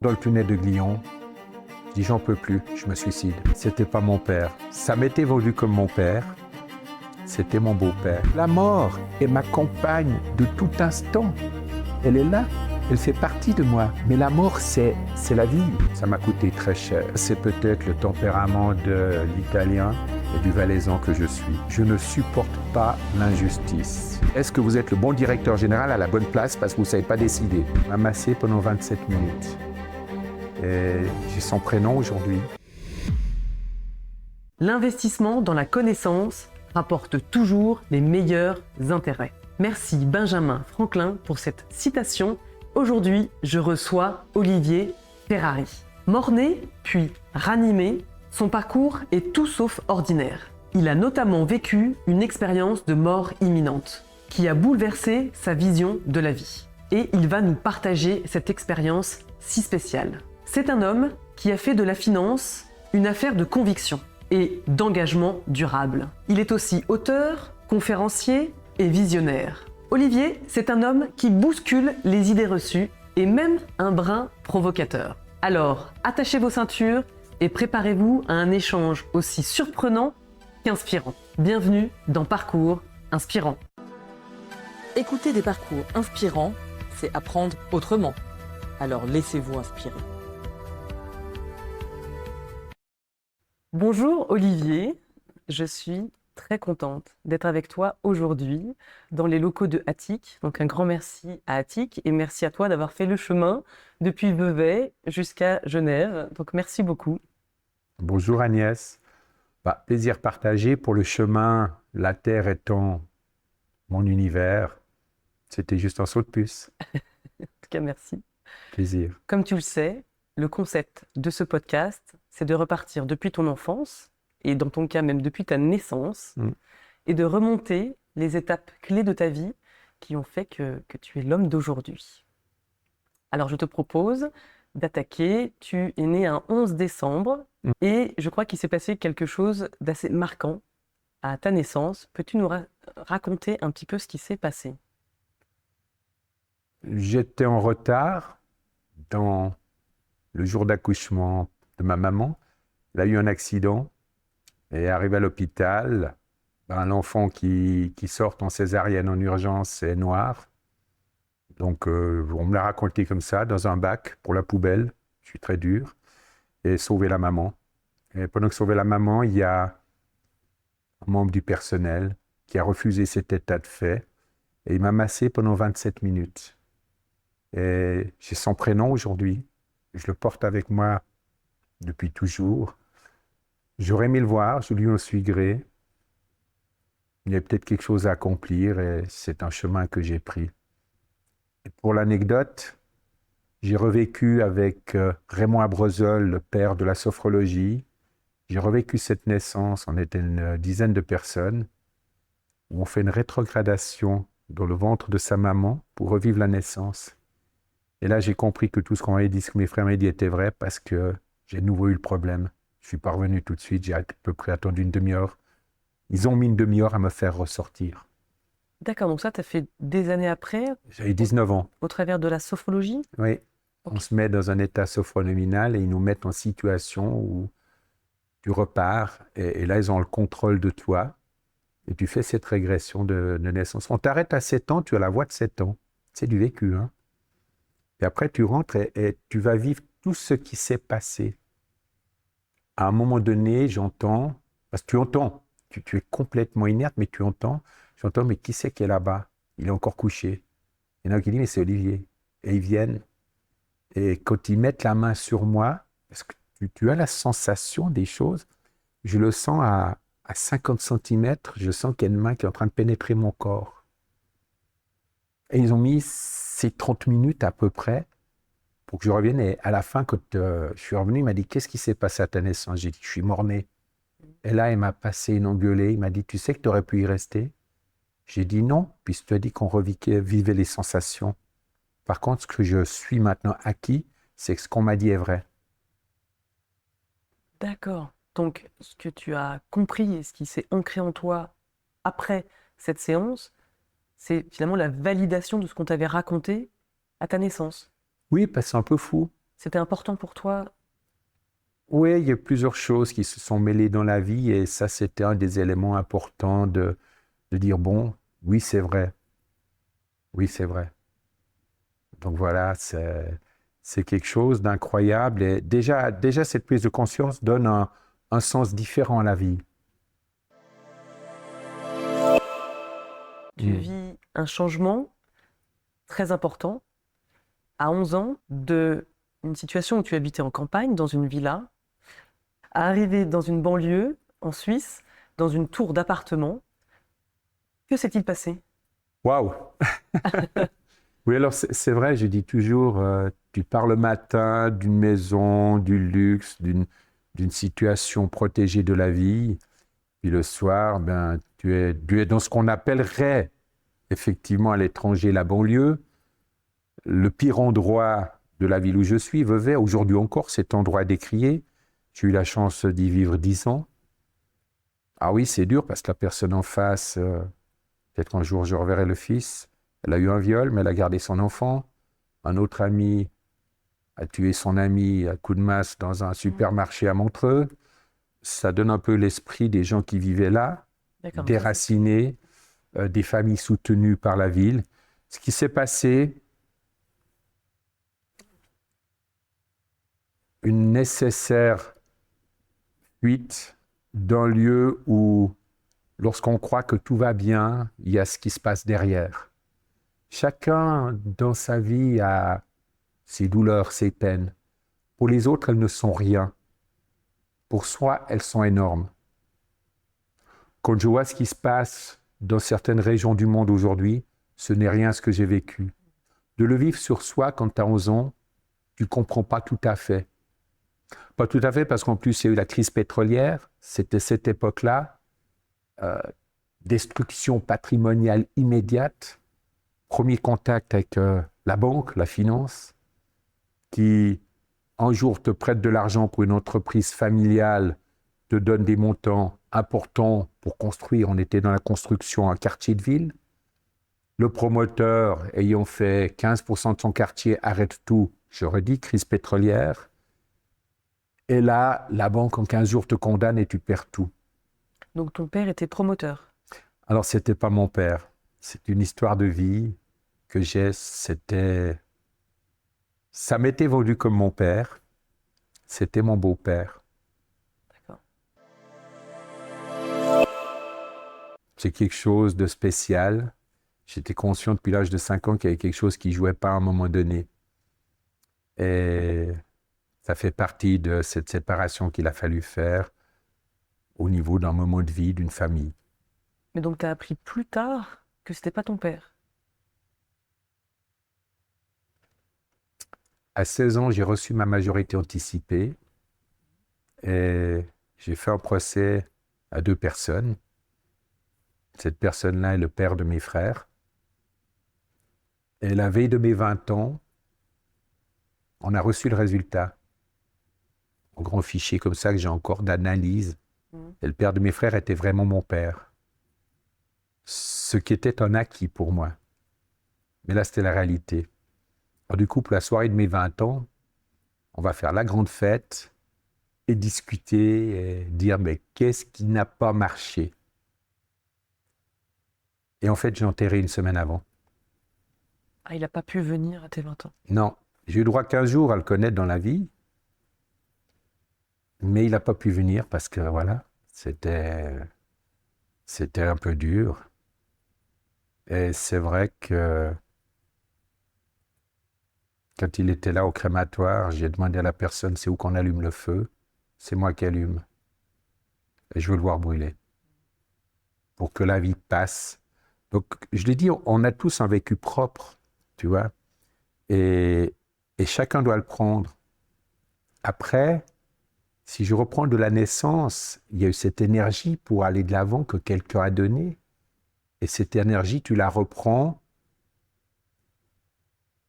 Dans le tunnel de Glion, je dis j'en peux plus, je me suicide. C'était pas mon père. Ça m'était vendu comme mon père. C'était mon beau-père. La mort, elle m'accompagne de tout instant. Elle est là, elle fait partie de moi. Mais la mort, c'est la vie. Ça m'a coûté très cher. C'est peut-être le tempérament de l'Italien et du Valaisan que je suis. Je ne supporte pas l'injustice. Est-ce que vous êtes le bon directeur général à la bonne place parce que vous ne savez pas décider? On m'a massé pendant 27 minutes. Et j'ai son prénom aujourd'hui. L'investissement dans la connaissance rapporte toujours les meilleurs intérêts. Merci Benjamin Franklin pour cette citation. Aujourd'hui, je reçois Olivier Ferrari. Mort-né, puis ranimé, son parcours est tout sauf ordinaire. Il a notamment vécu une expérience de mort imminente qui a bouleversé sa vision de la vie. Et il va nous partager cette expérience si spéciale. C'est un homme qui a fait de la finance une affaire de conviction et d'engagement durable. Il est aussi auteur, conférencier et visionnaire. Olivier, c'est un homme qui bouscule les idées reçues et même un brin provocateur. Alors, attachez vos ceintures et préparez-vous à un échange aussi surprenant qu'inspirant. Bienvenue dans Parcours Inspirant. Écouter des parcours inspirants, c'est apprendre autrement. Alors laissez-vous inspirer. Bonjour Olivier, je suis très contente d'être avec toi aujourd'hui dans les locaux de Attic. Donc un grand merci à Attic et merci à toi d'avoir fait le chemin depuis Vevey jusqu'à Genève. Donc merci beaucoup. Bonjour Agnès. Plaisir partagé pour le chemin, la Terre étant mon univers. C'était juste un saut de puce. En tout cas, merci. Plaisir. Comme tu le sais, le concept de ce podcast, c'est de repartir depuis ton enfance, et dans ton cas même depuis ta naissance, et de remonter les étapes clés de ta vie qui ont fait que tu es l'homme d'aujourd'hui. Alors je te propose d'attaquer. Tu es né un 11 décembre, et je crois qu'il s'est passé quelque chose d'assez marquant à ta naissance. Peux-tu nous raconter un petit peu ce qui s'est passé ? J'étais en retard dans le jour d'accouchement de ma maman. Elle a eu un accident et arrivé à l'hôpital. L'enfant qui sort en césarienne en urgence est noir. Donc on me l'a raconté comme ça, dans un bac pour la poubelle. Je suis très dur. Et sauver la maman. Et pendant que sauver la maman, il y a un membre du personnel qui a refusé cet état de fait. Et il m'a massé pendant 27 minutes. Et j'ai son prénom aujourd'hui. Je le porte avec moi depuis toujours. J'aurais aimé le voir, je lui en suis gré. Il y a peut-être quelque chose à accomplir et c'est un chemin que j'ai pris. Et pour l'anecdote, j'ai revécu avec Raymond Abrezol, le père de la sophrologie. J'ai revécu cette naissance, on était une dizaine de personnes, où on fait une rétrogradation dans le ventre de sa maman pour revivre la naissance. Et là, j'ai compris que tout ce qu'on m'avait dit, ce que mes frères m'avaient dit était vrai parce que j'ai de nouveau eu le problème. Je suis pas revenu tout de suite, j'ai à peu près attendu une demi-heure. Ils ont mis une demi-heure à me faire ressortir. D'accord, donc ça, tu as fait des années après, J'avais 19 ans. au travers de la sophrologie ? Oui, Okay. On se met dans un état sophronominal et ils nous mettent en situation où tu repars et là, ils ont le contrôle de toi et tu fais cette régression de naissance. On t'arrête à 7 ans, tu as la voix de 7 ans. C'est du vécu, hein. Et après, tu rentres et tu vas vivre tout ce qui s'est passé. À un moment donné, j'entends, parce que tu entends, tu es complètement inerte, mais tu entends, j'entends, mais qui c'est qui est là-bas? Il est encore couché. Il y en a qui disent, mais c'est Olivier. Et ils viennent. Et quand ils mettent la main sur moi, parce que tu as la sensation des choses, je le sens à 50 centimètres, je sens qu'il y a une main qui est en train de pénétrer mon corps. Et ils ont mis ces 30 minutes à peu près pour que je revienne. Et à la fin, quand je suis revenu, il m'a dit « Qu'est-ce qui s'est passé à ta naissance ?» J'ai dit « Je suis mort-né. » Et là, il m'a passé une engueulée. Il m'a dit « Tu sais que tu aurais pu y rester ?» J'ai dit « Non, puisque tu as dit qu'on revivait les sensations. Par contre, ce que je suis maintenant acquis, c'est que ce qu'on m'a dit est vrai. » D'accord. Donc, ce que tu as compris et ce qui s'est ancré en toi après cette séance, c'est finalement la validation de ce qu'on t'avait raconté à ta naissance. Oui, parce que c'est un peu fou. C'était important pour toi? Oui, il y a plusieurs choses qui se sont mêlées dans la vie et ça, c'était un des éléments importants de dire, bon, oui, c'est vrai. Oui, c'est vrai. Donc voilà, c'est quelque chose d'incroyable. Et déjà, cette prise de conscience donne un sens différent à la vie. Tu vis un changement très important à 11 ans de une situation où tu habitais en campagne, dans une villa, à arriver dans une banlieue, en Suisse, dans une tour d'appartement. Que s'est-il passé? Waouh! Oui, alors c'est vrai, je dis toujours, tu pars le matin d'une maison, du luxe, d'une situation protégée de la vie, puis le soir, ben, tu es dans ce qu'on appellerait effectivement à l'étranger la banlieue, le pire endroit de la ville où je suis, Vevey. Aujourd'hui encore, cet endroit est décrié. J'ai eu la chance d'y vivre 10 ans. Ah oui, c'est dur parce que la personne en face, peut-être qu'un jour je reverrai le fils. Elle a eu un viol, mais elle a gardé son enfant. Un autre ami a tué son ami à coups de masse dans un supermarché à Montreux. Ça donne un peu l'esprit des gens qui vivaient là, D'accord. déracinés, des familles soutenues par la ville. Ce qui s'est passé, une nécessaire fuite d'un lieu où, lorsqu'on croit que tout va bien, il y a ce qui se passe derrière. Chacun dans sa vie a ses douleurs, ses peines. Pour les autres, elles ne sont rien. Pour soi, elles sont énormes. Quand je vois ce qui se passe dans certaines régions du monde aujourd'hui, ce n'est rien ce que j'ai vécu. De le vivre sur soi quand tu as 11 ans, tu ne comprends pas tout à fait. Pas tout à fait parce qu'en plus, il y a eu la crise pétrolière. C'était cette époque-là. Destruction patrimoniale immédiate. Premier contact avec la banque, la finance, qui un jour te prête de l'argent pour une entreprise familiale, te donne des montants importants pour construire. On était dans la construction un quartier de ville. Le promoteur, ayant fait 15% de son quartier, arrête tout. Je redis, crise pétrolière. Et là, la banque en 15 jours te condamne et tu perds tout. Donc ton père était promoteur. Alors, c'était pas mon père. C'est une histoire de vie que j'ai. Ça m'était vendu comme mon père. C'était mon beau-père. D'accord. C'est quelque chose de spécial. J'étais conscient depuis l'âge de 5 ans qu'il y avait quelque chose qui ne jouait pas à un moment donné. Et ça fait partie de cette séparation qu'il a fallu faire au niveau d'un moment de vie d'une famille. Mais donc tu as appris plus tard que c'était pas ton père. À 16 ans, j'ai reçu ma majorité anticipée et j'ai fait un procès à 2 personnes. Cette personne-là est le père de mes frères. Et la veille de mes 20 ans, on a reçu le résultat. Un grand fichier comme ça que j'ai encore d'analyse. Et le père de mes frères était vraiment mon père. Ce qui était un acquis pour moi. Mais là, c'était la réalité. Alors, du coup, pour la soirée de mes 20 ans, on va faire la grande fête et discuter et dire, mais qu'est-ce qui n'a pas marché? Et en fait, j'ai enterré une semaine avant. Ah, il n'a pas pu venir à tes 20 ans. Non, j'ai eu droit 15 jours à le connaître dans la vie, mais il n'a pas pu venir parce que, voilà, c'était un peu dur. Et c'est vrai que quand il était là au crématoire, j'ai demandé à la personne, c'est où qu'on allume le feu? C'est moi qui allume. Et je veux le voir brûler. Pour que la vie passe. Donc, je l'ai dit, on a tous un vécu propre, tu vois. Et chacun doit le prendre. Après, si je reprends de la naissance, il y a eu cette énergie pour aller de l'avant que quelqu'un a donnée. Et cette énergie, tu la reprends.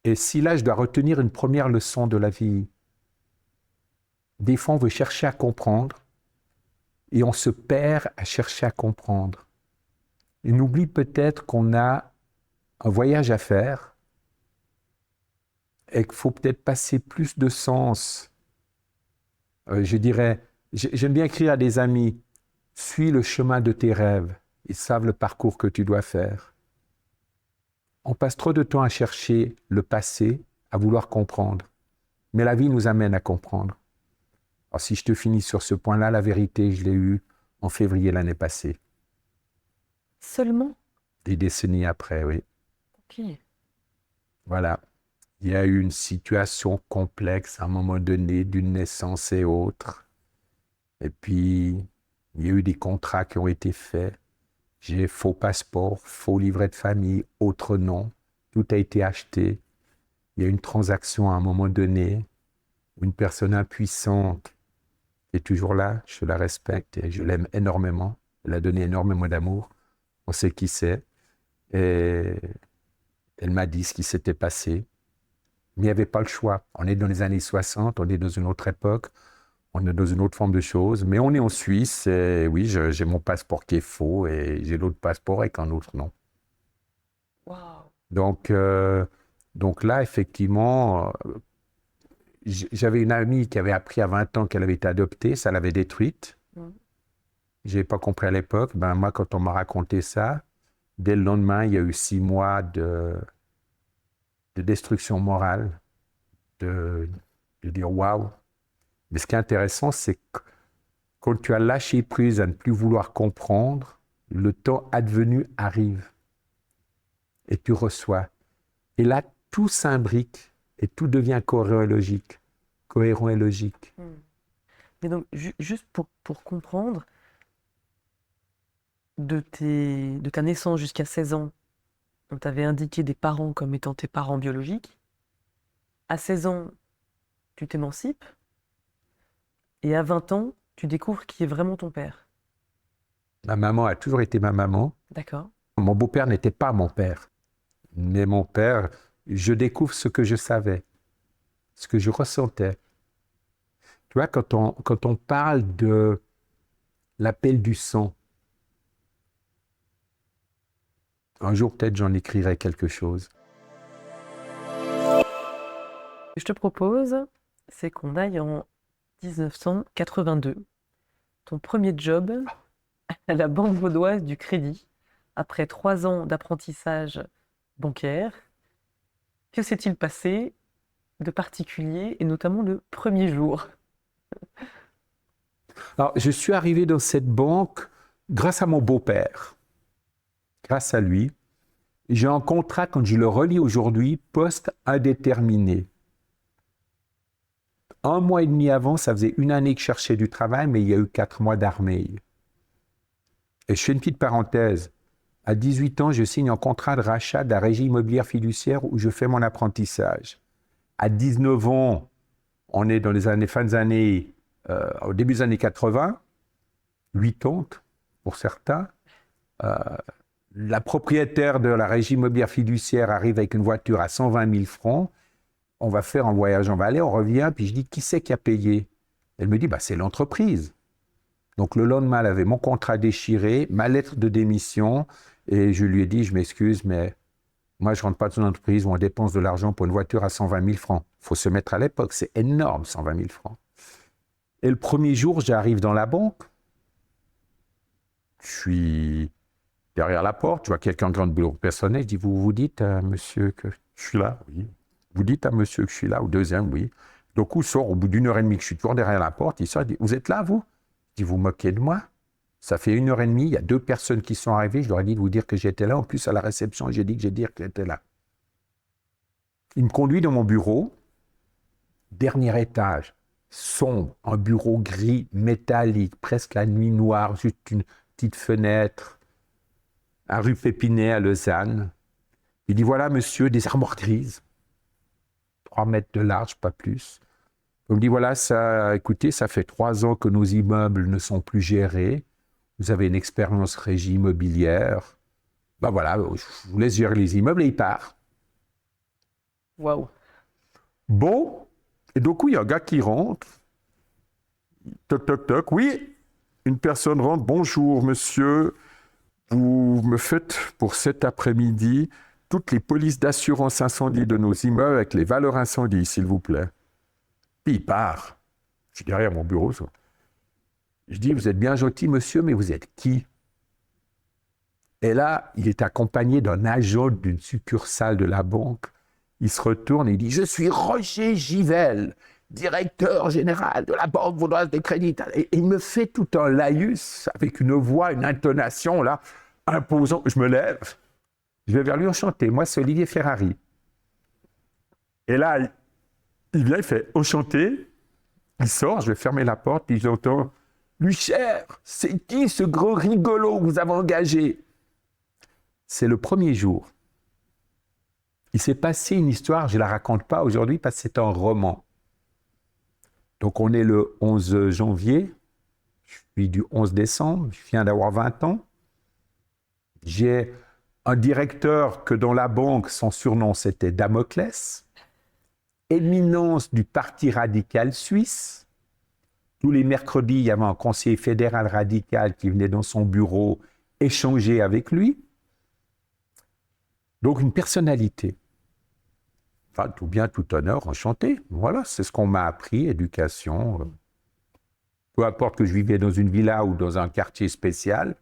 Et si là, je dois retenir une première leçon de la vie, des fois, on veut chercher à comprendre et on se perd à chercher à comprendre. Et on oublie peut-être qu'on a un voyage à faire et qu'il faut peut-être passer plus de sens. Je dirais, j'aime bien écrire à des amis, suis le chemin de tes rêves, ils savent le parcours que tu dois faire. On passe trop de temps à chercher le passé, à vouloir comprendre. Mais la vie nous amène à comprendre. Alors si je te finis sur ce point-là, la vérité, je l'ai eue en février l'année passée. Seulement? Des décennies après, oui. Ok. Voilà. Il y a eu une situation complexe à un moment donné, d'une naissance et autre. Et puis, il y a eu des contrats qui ont été faits. J'ai faux passeport, faux livret de famille, autre nom. Tout a été acheté. Il y a eu une transaction à un moment donné. Une personne impuissante est toujours là. Je la respecte et je l'aime énormément. Elle a donné énormément d'amour. On sait qui c'est. Et elle m'a dit ce qui s'était passé. Mais il n'y avait pas le choix. On est dans les années 60, on est dans une autre époque, on est dans une autre forme de choses. Mais on est en Suisse et oui, j'ai mon passeport qui est faux et j'ai l'autre passeport avec un autre nom. Wow. Donc là, effectivement, j'avais une amie qui avait appris à 20 ans qu'elle avait été adoptée, ça l'avait détruite. Je n'avais pas compris à l'époque. Ben, moi, quand on m'a raconté ça, dès le lendemain, il y a eu 6 mois de destruction morale, de dire waouh. Mais ce qui est intéressant, c'est que quand tu as lâché prise à ne plus vouloir comprendre, le temps advenu arrive et tu reçois. Et là, tout s'imbrique et tout devient cohérent et logique. Mais donc, juste pour comprendre, de ta naissance jusqu'à 16 ans, on t'avait indiqué des parents comme étant tes parents biologiques. À 16 ans, tu t'émancipes. Et à 20 ans, tu découvres qui est vraiment ton père. Ma maman a toujours été ma maman. D'accord. Mon beau-père n'était pas mon père. Mais mon père, je découvre ce que je savais, ce que je ressentais. Tu vois, quand on parle de l'appel du sang, un jour peut-être j'en écrirai quelque chose. Ce que je te propose, c'est qu'on aille en 1982. Ton premier job à la Banque vaudoise du Crédit, après 3 ans d'apprentissage bancaire. Que s'est-il passé de particulier et notamment le premier jour? Alors, je suis arrivé dans cette banque grâce à mon beau-père. Grâce à lui, j'ai un contrat, quand je le relis aujourd'hui, poste indéterminé. 1 mois et demi avant, ça faisait 1 année que je cherchais du travail, mais il y a eu 4 mois d'armée. Et je fais une petite parenthèse. À 18 ans, je signe un contrat de rachat de la régie immobilière fiduciaire où je fais mon apprentissage. À 19 ans, on est dans les années, fin des années, au début des années 80, 80 pour certains. La propriétaire de la régie immobilière fiduciaire arrive avec une voiture à 120 000 francs. On va faire un voyage en Valais, on revient, puis je dis, qui c'est qui a payé? Elle me dit, c'est l'entreprise. Donc le lendemain, elle avait mon contrat déchiré, ma lettre de démission, et je lui ai dit, je m'excuse, mais moi, je ne rentre pas dans une entreprise où on dépense de l'argent pour une voiture à 120 000 francs. Il faut se mettre à l'époque, c'est énorme, 120 000 francs. Et le premier jour, j'arrive dans la banque. Je suis derrière la porte, je vois quelqu'un dans le bureau personnel. Je dis, vous dites à monsieur que je suis là? Oui. Vous dites à monsieur que je suis là? Au deuxième, oui. Donc, il sort, au bout d'1 heure et demie que je suis toujours derrière la porte, il sort, il dit, vous êtes là, vous? Je dis, vous moquez de moi? Ça fait 1 heure et demie, il y a 2 personnes qui sont arrivées, je leur ai dit de vous dire que j'étais là. En plus, à la réception, j'ai dit que j'étais là. Il me conduit dans mon bureau, dernier étage, sombre, un bureau gris, métallique, presque la nuit noire, juste une petite fenêtre, à rue Pépinet, à Lausanne. Il dit, voilà, monsieur, des armoires grises, 3 mètres de large, pas plus. Il me dit, voilà, ça, écoutez, ça fait 3 ans que nos immeubles ne sont plus gérés. Vous avez une expérience régie immobilière. Voilà, je vous laisse gérer les immeubles et il part. Waouh. Bon, et donc oui, il y a un gars qui rentre. Toc, toc, toc. Oui, une personne rentre. Bonjour, monsieur. Vous me faites pour cet après-midi toutes les polices d'assurance incendie de nos immeubles avec les valeurs incendie, s'il vous plaît. Puis il part. Je suis derrière mon bureau. Ça. Je dis, vous êtes bien gentil, monsieur, mais vous êtes qui? Et là, il est accompagné d'un agent d'une succursale de la banque. Il se retourne et il dit, je suis Roger Givel, directeur général de la Banque vaudoise de crédit. Et il me fait tout un laïus avec une voix, une intonation là, imposant. Je me lève, je vais vers lui enchanté. Moi, c'est Olivier Ferrari. Et là, il vient, il fait enchanté. Il sort, je vais fermer la porte, et j'entends, lui cher, c'est qui ce gros rigolo que vous avez engagé? C'est le premier jour. Il s'est passé une histoire, je ne la raconte pas aujourd'hui parce que c'est un roman. Donc on est le 11 janvier, je suis du 11 décembre, je viens d'avoir 20 ans. J'ai un directeur que dans la banque, son surnom c'était Damoclès, éminence du Parti radical suisse. Tous les mercredis, il y avait un conseiller fédéral radical qui venait dans son bureau échanger avec lui. Donc une personnalité. Enfin, tout bien, tout honneur, enchanté. Voilà, c'est ce qu'on m'a appris, éducation. Peu importe que je vivais dans une villa ou dans un quartier spécial.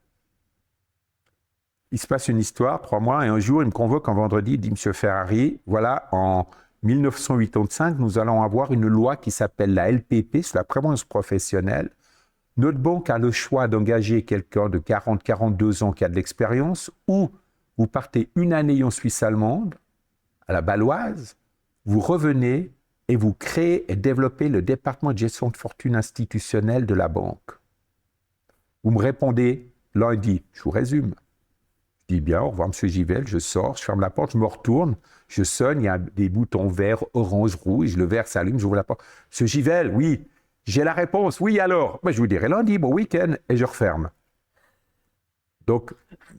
Il se passe une histoire, 3 mois, et un jour, il me convoque un vendredi, il dit, Monsieur Ferrari, voilà, en 1985, nous allons avoir une loi qui s'appelle la LPP, sur la prévoyance professionnelle. Notre banque a le choix d'engager quelqu'un de 40, 42 ans qui a de l'expérience, ou vous partez une année en Suisse allemande, à la Baloise, vous revenez et vous créez et développez le département de gestion de fortune institutionnelle de la banque. Vous me répondez lundi, je vous résume. Je dis bien, au revoir monsieur Givel, je sors, je ferme la porte, je me retourne, je sonne, il y a des boutons verts, orange, rouge, le vert s'allume, j'ouvre la porte. Monsieur Givel, oui, j'ai la réponse, oui alors. Ben, je vous dirai lundi, bon week-end, et je referme. Donc,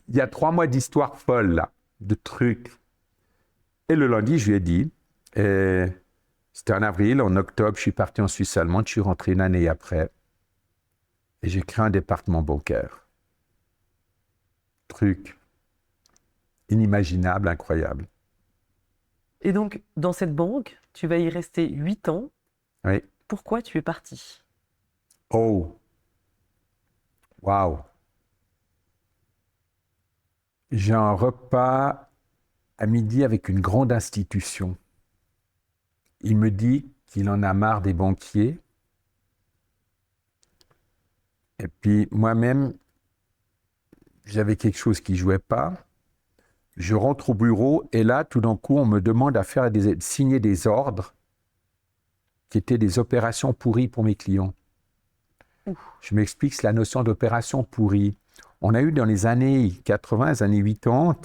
il y a 3 mois d'histoire folle là, de trucs. Et le lundi, je lui ai dit, c'était en avril, en octobre, je suis parti en Suisse allemande, je suis rentré une année après, et j'ai créé un département bancaire. Truc inimaginable, incroyable. Et donc, dans cette banque, tu vas y rester 8 ans. Oui. Pourquoi tu es parti? Oh, waouh. J'ai un repas à midi avec une grande institution. Il me dit qu'il en a marre des banquiers. Et puis moi-même, j'avais quelque chose qui ne jouait pas. Je rentre au bureau et là, tout d'un coup, on me demande à signer des ordres qui étaient des opérations pourries pour mes clients. Je m'explique, c'est la notion d'opération pourrie. On a eu dans les années 80, les années 80,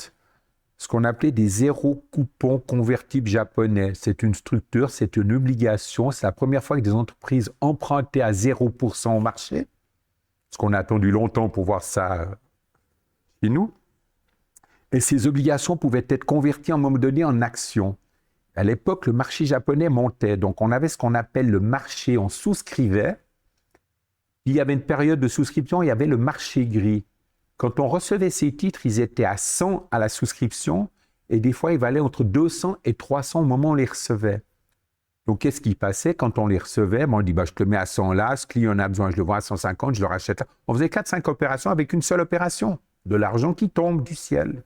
ce qu'on appelait des zéro coupons convertibles japonais. C'est une structure, c'est une obligation. C'est la première fois que des entreprises empruntaient à 0% au marché. Parce qu'on a attendu longtemps pour voir ça chez nous. Et ces obligations pouvaient être converties à un moment donné en actions. À l'époque, le marché japonais montait. Donc, on avait ce qu'on appelle le marché. On souscrivait. Il y avait une période de souscription, il y avait le marché gris. Quand on recevait ces titres, ils étaient à 100 à la souscription et des fois, ils valaient entre 200 et 300 au moment où on les recevait. Donc, qu'est-ce qui passait quand on les recevait? On dit, je te le mets à 100 là, ce client en a besoin, je le vends à 150, je le rachète là. On faisait 4-5 opérations avec une seule opération. De l'argent qui tombe du ciel.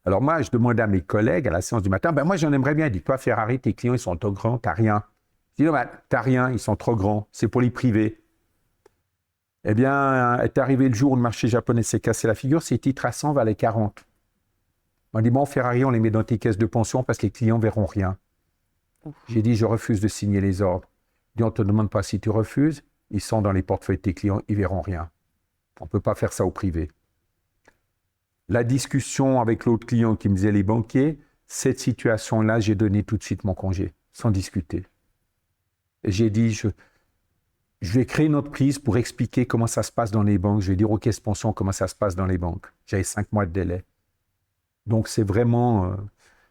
Alors moi, je demandais à mes collègues à la séance du matin, moi, j'en aimerais bien. Dis-toi, Ferrari, tes clients, ils sont trop grands, t'as rien. Je dis, non, t'as rien, ils sont trop grands, c'est pour les privés. Eh bien, est arrivé le jour où le marché japonais s'est cassé la figure, ces titres à 100 valaient 40. On dit, Ferrari, on les met dans tes caisses de pension parce que les clients ne verront rien. J'ai dit, je refuse de signer les ordres. Il dit, on ne te demande pas si tu refuses, ils sont dans les portefeuilles de tes clients, ils ne verront rien. On ne peut pas faire ça au privé. La discussion avec l'autre client qui me disait les banquiers, cette situation-là, j'ai donné tout de suite mon congé, sans discuter. Et j'ai dit, je vais créer une entreprise pour expliquer comment ça se passe dans les banques. Je vais dire aux caisses pension comment ça se passe dans les banques. J'avais 5 mois de délai. Donc, c'est vraiment...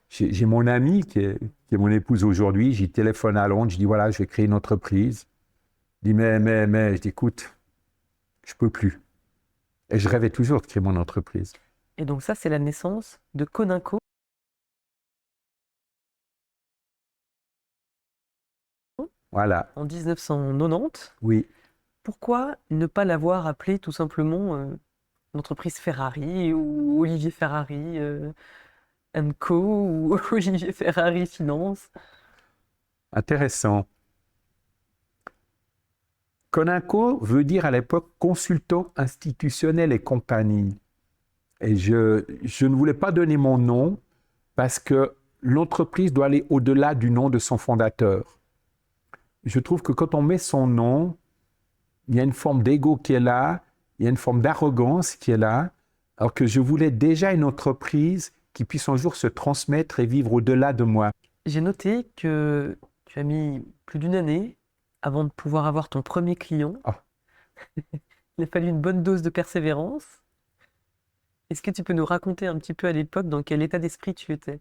j'ai mon amie qui est mon épouse aujourd'hui. J'y téléphone à Londres. Je dis, voilà, je vais créer une entreprise. Je dis, mais, je dis, écoute, je ne peux plus. Et je rêvais toujours de créer mon entreprise. Et donc ça, c'est la naissance de Coninco. Voilà, en 1990. oui. Pourquoi ne pas l'avoir appelé tout simplement l'entreprise Ferrari ou Olivier Ferrari Co ou Olivier Ferrari Finance? Intéressant. Coninco veut dire à l'époque consultant institutionnel et compagnie. Et je ne voulais pas donner mon nom parce que l'entreprise doit aller au-delà du nom de son fondateur. Je trouve que quand on met son nom, il y a une forme d'ego qui est là, il y a une forme d'arrogance qui est là, alors que je voulais déjà une entreprise qui puisse un jour se transmettre et vivre au-delà de moi. J'ai noté que tu as mis plus d'une année avant de pouvoir avoir ton premier client. Ah. Il a fallu une bonne dose de persévérance. Est-ce que tu peux nous raconter un petit peu à l'époque dans quel état d'esprit tu étais?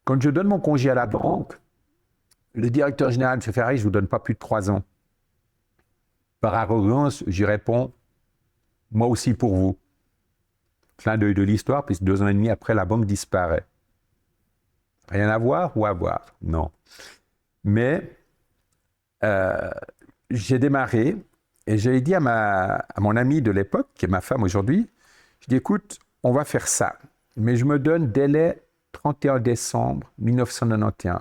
Quand je donne mon congé à la banque, le directeur général de Ferrari, je ne vous donne pas plus de 3 ans. Par arrogance, j'y réponds, moi aussi pour vous. Clin d'œil de l'histoire, puisque 2 ans et demi après, la banque disparaît. Rien à voir ou à voir? Non. Mais j'ai démarré et j'ai dit à mon amie de l'époque, qui est ma femme aujourd'hui, je dis écoute, on va faire ça. Mais je me donne délai 31 décembre 1991.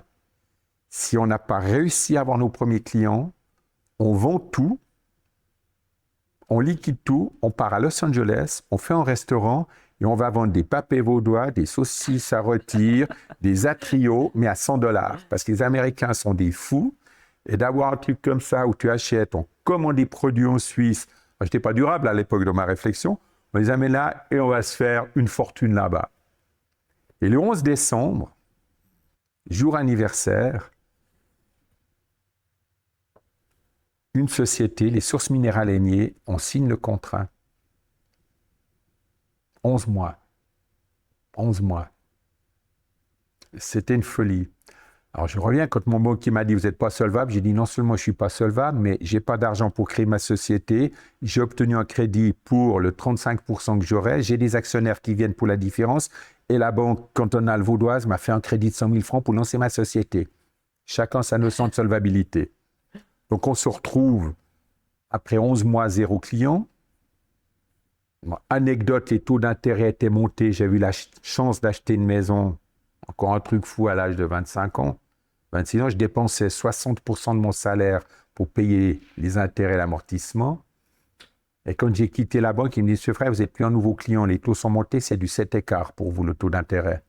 Si on n'a pas réussi à avoir nos premiers clients, on vend tout, on liquide tout, on part à Los Angeles, on fait un restaurant et on va vendre des papés vaudois, des saucisses à rôtir, des atrios, mais à $100. Parce que les Américains sont des fous. Et d'avoir un truc comme ça où tu achètes, on commande des produits en Suisse. Moi, je n'étais pas durable à l'époque de ma réflexion. On les amène là et on va se faire une fortune là-bas. Et le 11 décembre, jour anniversaire, une société, les Sources Minérales Aignées, on signe le contrat. 11 mois. 11 mois. C'était une folie. Alors je reviens quand mon banquier m'a dit « vous n'êtes pas solvable », j'ai dit « non seulement je ne suis pas solvable, mais je n'ai pas d'argent pour créer ma société, j'ai obtenu un crédit pour le 35% que j'aurai, j'ai des actionnaires qui viennent pour la différence, et la banque cantonale vaudoise m'a fait un crédit de 100 000 francs pour lancer ma société. Chacun sa notion de solvabilité. » Donc on se retrouve après 11 mois, 0 client. Bon, anecdote, les taux d'intérêt étaient montés, j'ai eu la chance d'acheter une maison, encore un truc fou à l'âge de 25 ans. 26 ans, je dépensais 60% de mon salaire pour payer les intérêts et l'amortissement. Et quand j'ai quitté la banque, ils me disent « Monsieur Frère, vous n'êtes plus un nouveau client, les taux sont montés, c'est du 7,25 pour vous, le taux d'intérêt. »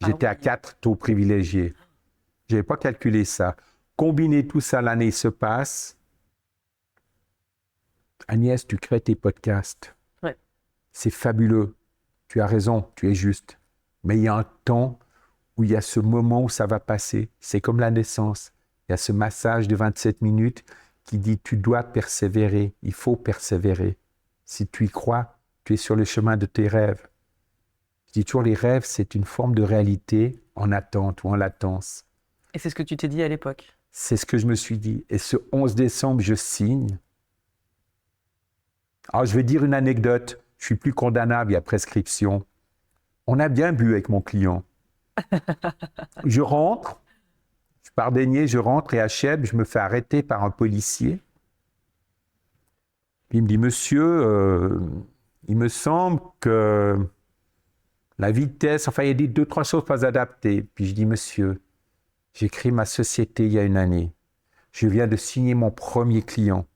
J'étais à 4 taux privilégiés. Je n'avais pas calculé ça. Combiner tout ça, l'année se passe. Agnès, tu crées tes podcasts. Ouais. C'est fabuleux. Tu as raison, tu es juste. Mais il y a un temps où il y a ce moment où ça va passer. C'est comme la naissance. Il y a ce massage de 27 minutes qui dit tu dois persévérer, il faut persévérer. Si tu y crois, tu es sur le chemin de tes rêves. Je dis toujours les rêves, c'est une forme de réalité en attente ou en latence. Et c'est ce que tu t'es dit à l'époque? C'est ce que je me suis dit. Et ce 11 décembre, je signe. Alors, je vais dire une anecdote. Je ne suis plus condamnable, il y a prescription. On a bien bu avec mon client. Je rentre, je pars baigner, je rentre et à Cheb, je me fais arrêter par un policier. Puis il me dit, monsieur, il me semble que la vitesse, enfin il y a dit 2-3 choses pas adaptées. Puis je dis, monsieur, j'ai créé ma société il y a une année. Je viens de signer mon premier client.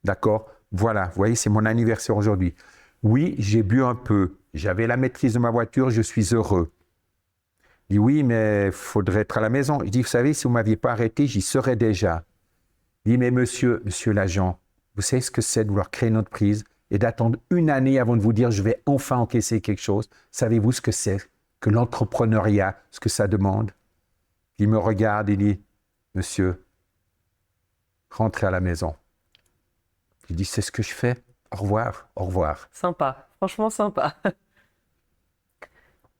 D'accord? Voilà, vous voyez, c'est mon anniversaire aujourd'hui. Oui, j'ai bu un peu. J'avais la maîtrise de ma voiture, je suis heureux. Il dit, oui, mais il faudrait être à la maison. Je dis, vous savez, si vous ne m'aviez pas arrêté, j'y serais déjà. Il dit, mais monsieur l'agent, vous savez ce que c'est de vouloir créer une entreprise et d'attendre une année avant de vous dire, je vais enfin encaisser quelque chose. Savez-vous ce que c'est que l'entrepreneuriat, ce que ça demande? Il me regarde et dit, monsieur, rentrez à la maison. Je dis, c'est ce que je fais. Au revoir, au revoir. Sympa, franchement sympa.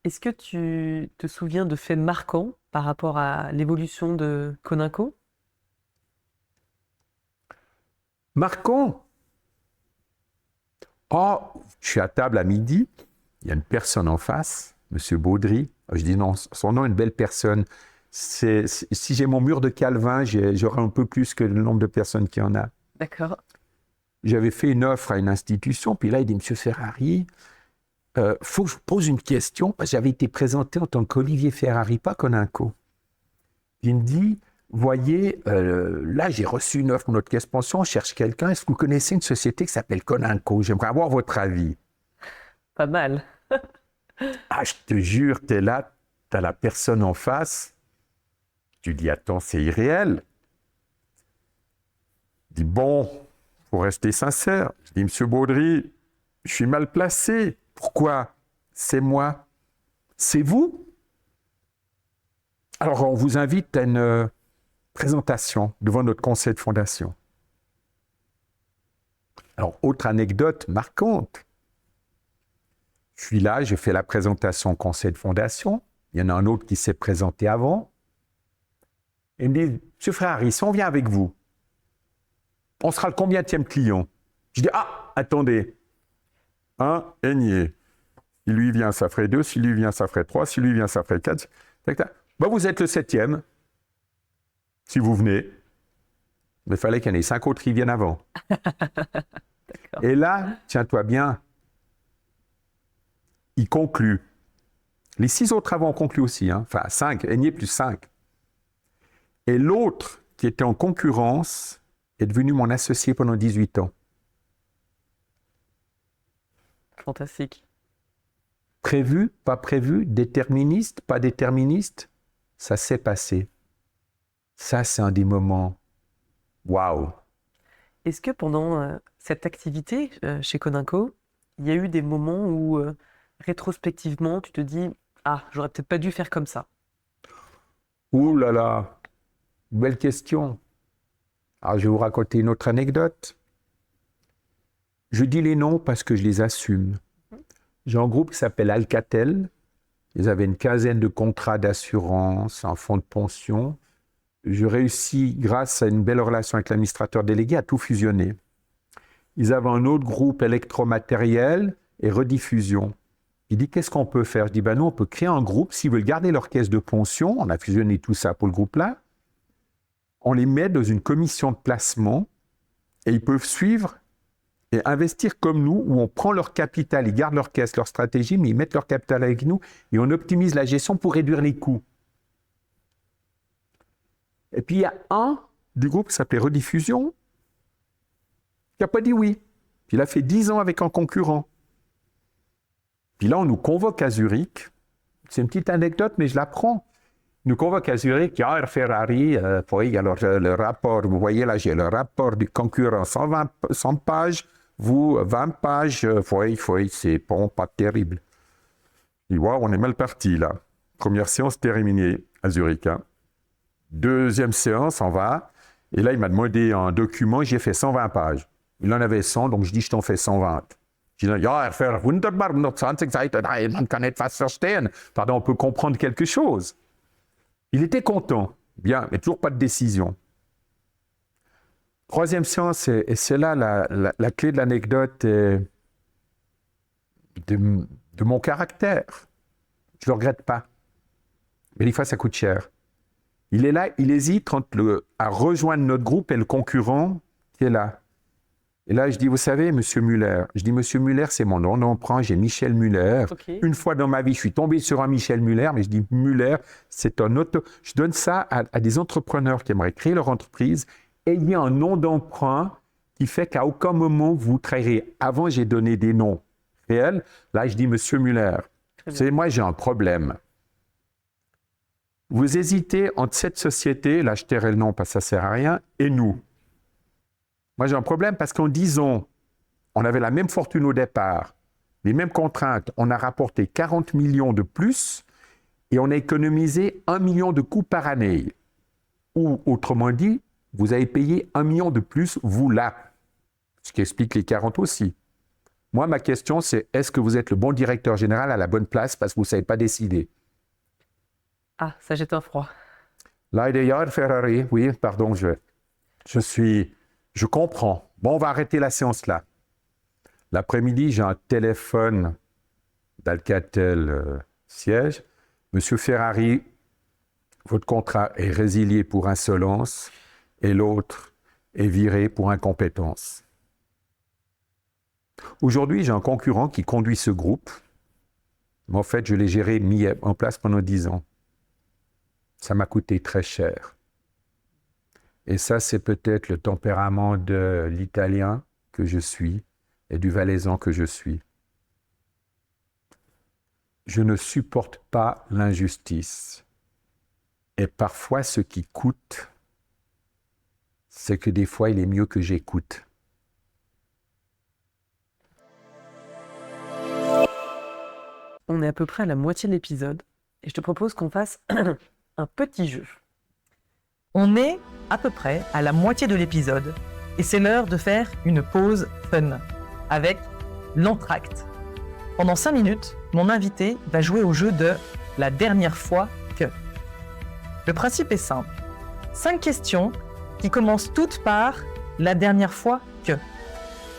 Est-ce que tu te souviens de faits marquants par rapport à l'évolution de Coninco? Marquant. Oh, je suis à table à midi, il y a une personne en face, M. Baudry. Je dis non, son nom est une belle personne, Si j'ai mon mur de Calvin, j'aurai un peu plus que le nombre de personnes qu'il y en a. D'accord. J'avais fait une offre à une institution, puis là, il dit, Monsieur Ferrari, faut que je vous pose une question, parce que j'avais été présenté en tant qu'Olivier Ferrari, pas Coninco. Il me dit, voyez, là, j'ai reçu une offre pour notre caisse pension, on cherche quelqu'un. Est-ce que vous connaissez une société qui s'appelle Coninco? J'aimerais avoir votre avis. Pas mal. Ah, je te jure, t'es là, t'as la personne en face. Tu dis, attends, c'est irréel. Je dis, bon, faut rester sincère. Je dis, Monsieur Baudry, je suis mal placé. Pourquoi? C'est moi. C'est vous? Alors, on vous invite à une présentation devant notre conseil de fondation. Alors, autre anecdote marquante. Je suis là, je fais la présentation au conseil de fondation. Il y en a un autre qui s'est présenté avant. Et il me dit, Monsieur Ferrari, si on vient avec vous, on sera le combienième client? Je dis, ah, attendez. Un, Aigné. Si lui vient, ça ferait 2. Si lui vient, ça ferait 3. Si lui vient, ça ferait 4. Ben, vous êtes le 7e, si vous venez. Mais il fallait qu'il y en ait 5 autres qui viennent avant. Et là, tiens-toi bien, il conclut. Les 6 autres avant ont conclu aussi. Hein. Enfin, 5, Aigné plus 5. Et l'autre, qui était en concurrence, est devenu mon associé pendant 18 ans. Fantastique. Prévu, pas prévu, déterministe, pas déterministe, ça s'est passé. Ça, c'est un des moments. Waouh! Est-ce que pendant cette activité chez Coninco, il y a eu des moments où, rétrospectivement, tu te dis « Ah, j'aurais peut-être pas dû faire comme ça ». Ouh là là! Belle question. Alors, je vais vous raconter une autre anecdote. Je dis les noms parce que je les assume. J'ai un groupe qui s'appelle Alcatel. Ils avaient une quinzaine de contrats d'assurance, un fonds de pension. Je réussis, grâce à une belle relation avec l'administrateur délégué, à tout fusionner. Ils avaient un autre groupe électromatériel et rediffusion. Il dit, qu'est-ce qu'on peut faire? Je dis, ben nous, on peut créer un groupe. S'ils veulent garder leur caisse de pension, on a fusionné tout ça pour le groupe-là, on les met dans une commission de placement et ils peuvent suivre et investir comme nous, où on prend leur capital, ils gardent leur caisse, leur stratégie, mais ils mettent leur capital avec nous et on optimise la gestion pour réduire les coûts. Et puis il y a un du groupe qui s'appelait Rediffusion qui n'a pas dit oui. Puis il a fait 10 ans avec un concurrent. Puis là, on nous convoque à Zurich. C'est une petite anecdote, mais je la prends. Nous convoque à Zurich, Ferrari, alors le rapport, vous voyez là, j'ai le rapport du concurrent, 100 pages, vous, 20 pages, c'est bon, pas terrible. Je dis, wow, on est mal parti là. Première séance terminée à Zurich. Hein. Deuxième séance, on va, et là, il m'a demandé un document, j'ai fait 120 pages. Il en avait 100, donc je dis, je t'en fais 120. Je dis, ja, Herr wunderbar, noch 20 Seiten, man kann etwas verstehen. Pardon, on peut comprendre quelque chose. Il était content, bien, mais toujours pas de décision. Troisième séance, et c'est là la clé de l'anecdote de mon caractère. Je ne le regrette pas. Mais des fois, ça coûte cher. Il est là, il hésite à rejoindre notre groupe et le concurrent qui est là. Et là, je dis, vous savez, Monsieur Muller, Monsieur Muller, c'est mon nom d'emprunt, j'ai Michel Muller. Okay. Une fois dans ma vie, je suis tombé sur un Michel Muller, mais je dis, Muller, c'est un autre. Je donne ça à des entrepreneurs qui aimeraient créer leur entreprise. Ayez un nom d'emprunt qui fait qu'à aucun moment vous trahirez. Avant, j'ai donné des noms réels. Là, je dis, Monsieur Muller, c'est moi, j'ai un problème. Vous hésitez entre cette société, là, je tairai le nom parce que ça ne sert à rien, et nous. Moi, j'ai un problème parce qu'en 10 ans, on avait la même fortune au départ, les mêmes contraintes. On a rapporté 40 millions de plus et on a économisé 1 million de coûts par année. Ou, autrement dit, vous avez payé 1 million de plus, vous là. Ce qui explique les 40 aussi. Moi, ma question, c'est est-ce que vous êtes le bon directeur général à la bonne place parce que vous ne savez pas décider? Ah, ça jette un froid. Là, il y a Ferrari. Oui, pardon, je comprends. Bon, on va arrêter la séance là. L'après-midi, j'ai un téléphone d'Alcatel siège. Monsieur Ferrari, votre contrat est résilié pour insolence et l'autre est viré pour incompétence. Aujourd'hui, j'ai un concurrent qui conduit ce groupe, mais en fait, je l'ai géré, mis en place pendant 10 ans. Ça m'a coûté très cher. Et ça, c'est peut-être le tempérament de l'Italien que je suis et du Valaisan que je suis. Je ne supporte pas l'injustice. Et parfois, ce qui coûte, c'est que des fois, il est mieux que j'écoute. On est à peu près à la moitié de l'épisode et je te propose qu'on fasse un petit jeu. On est à peu près à la moitié de l'épisode et c'est l'heure de faire une pause fun avec l'entracte. Pendant 5 minutes, mon invité va jouer au jeu de la dernière fois que. Le principe est simple. 5 questions qui commencent toutes par la dernière fois que.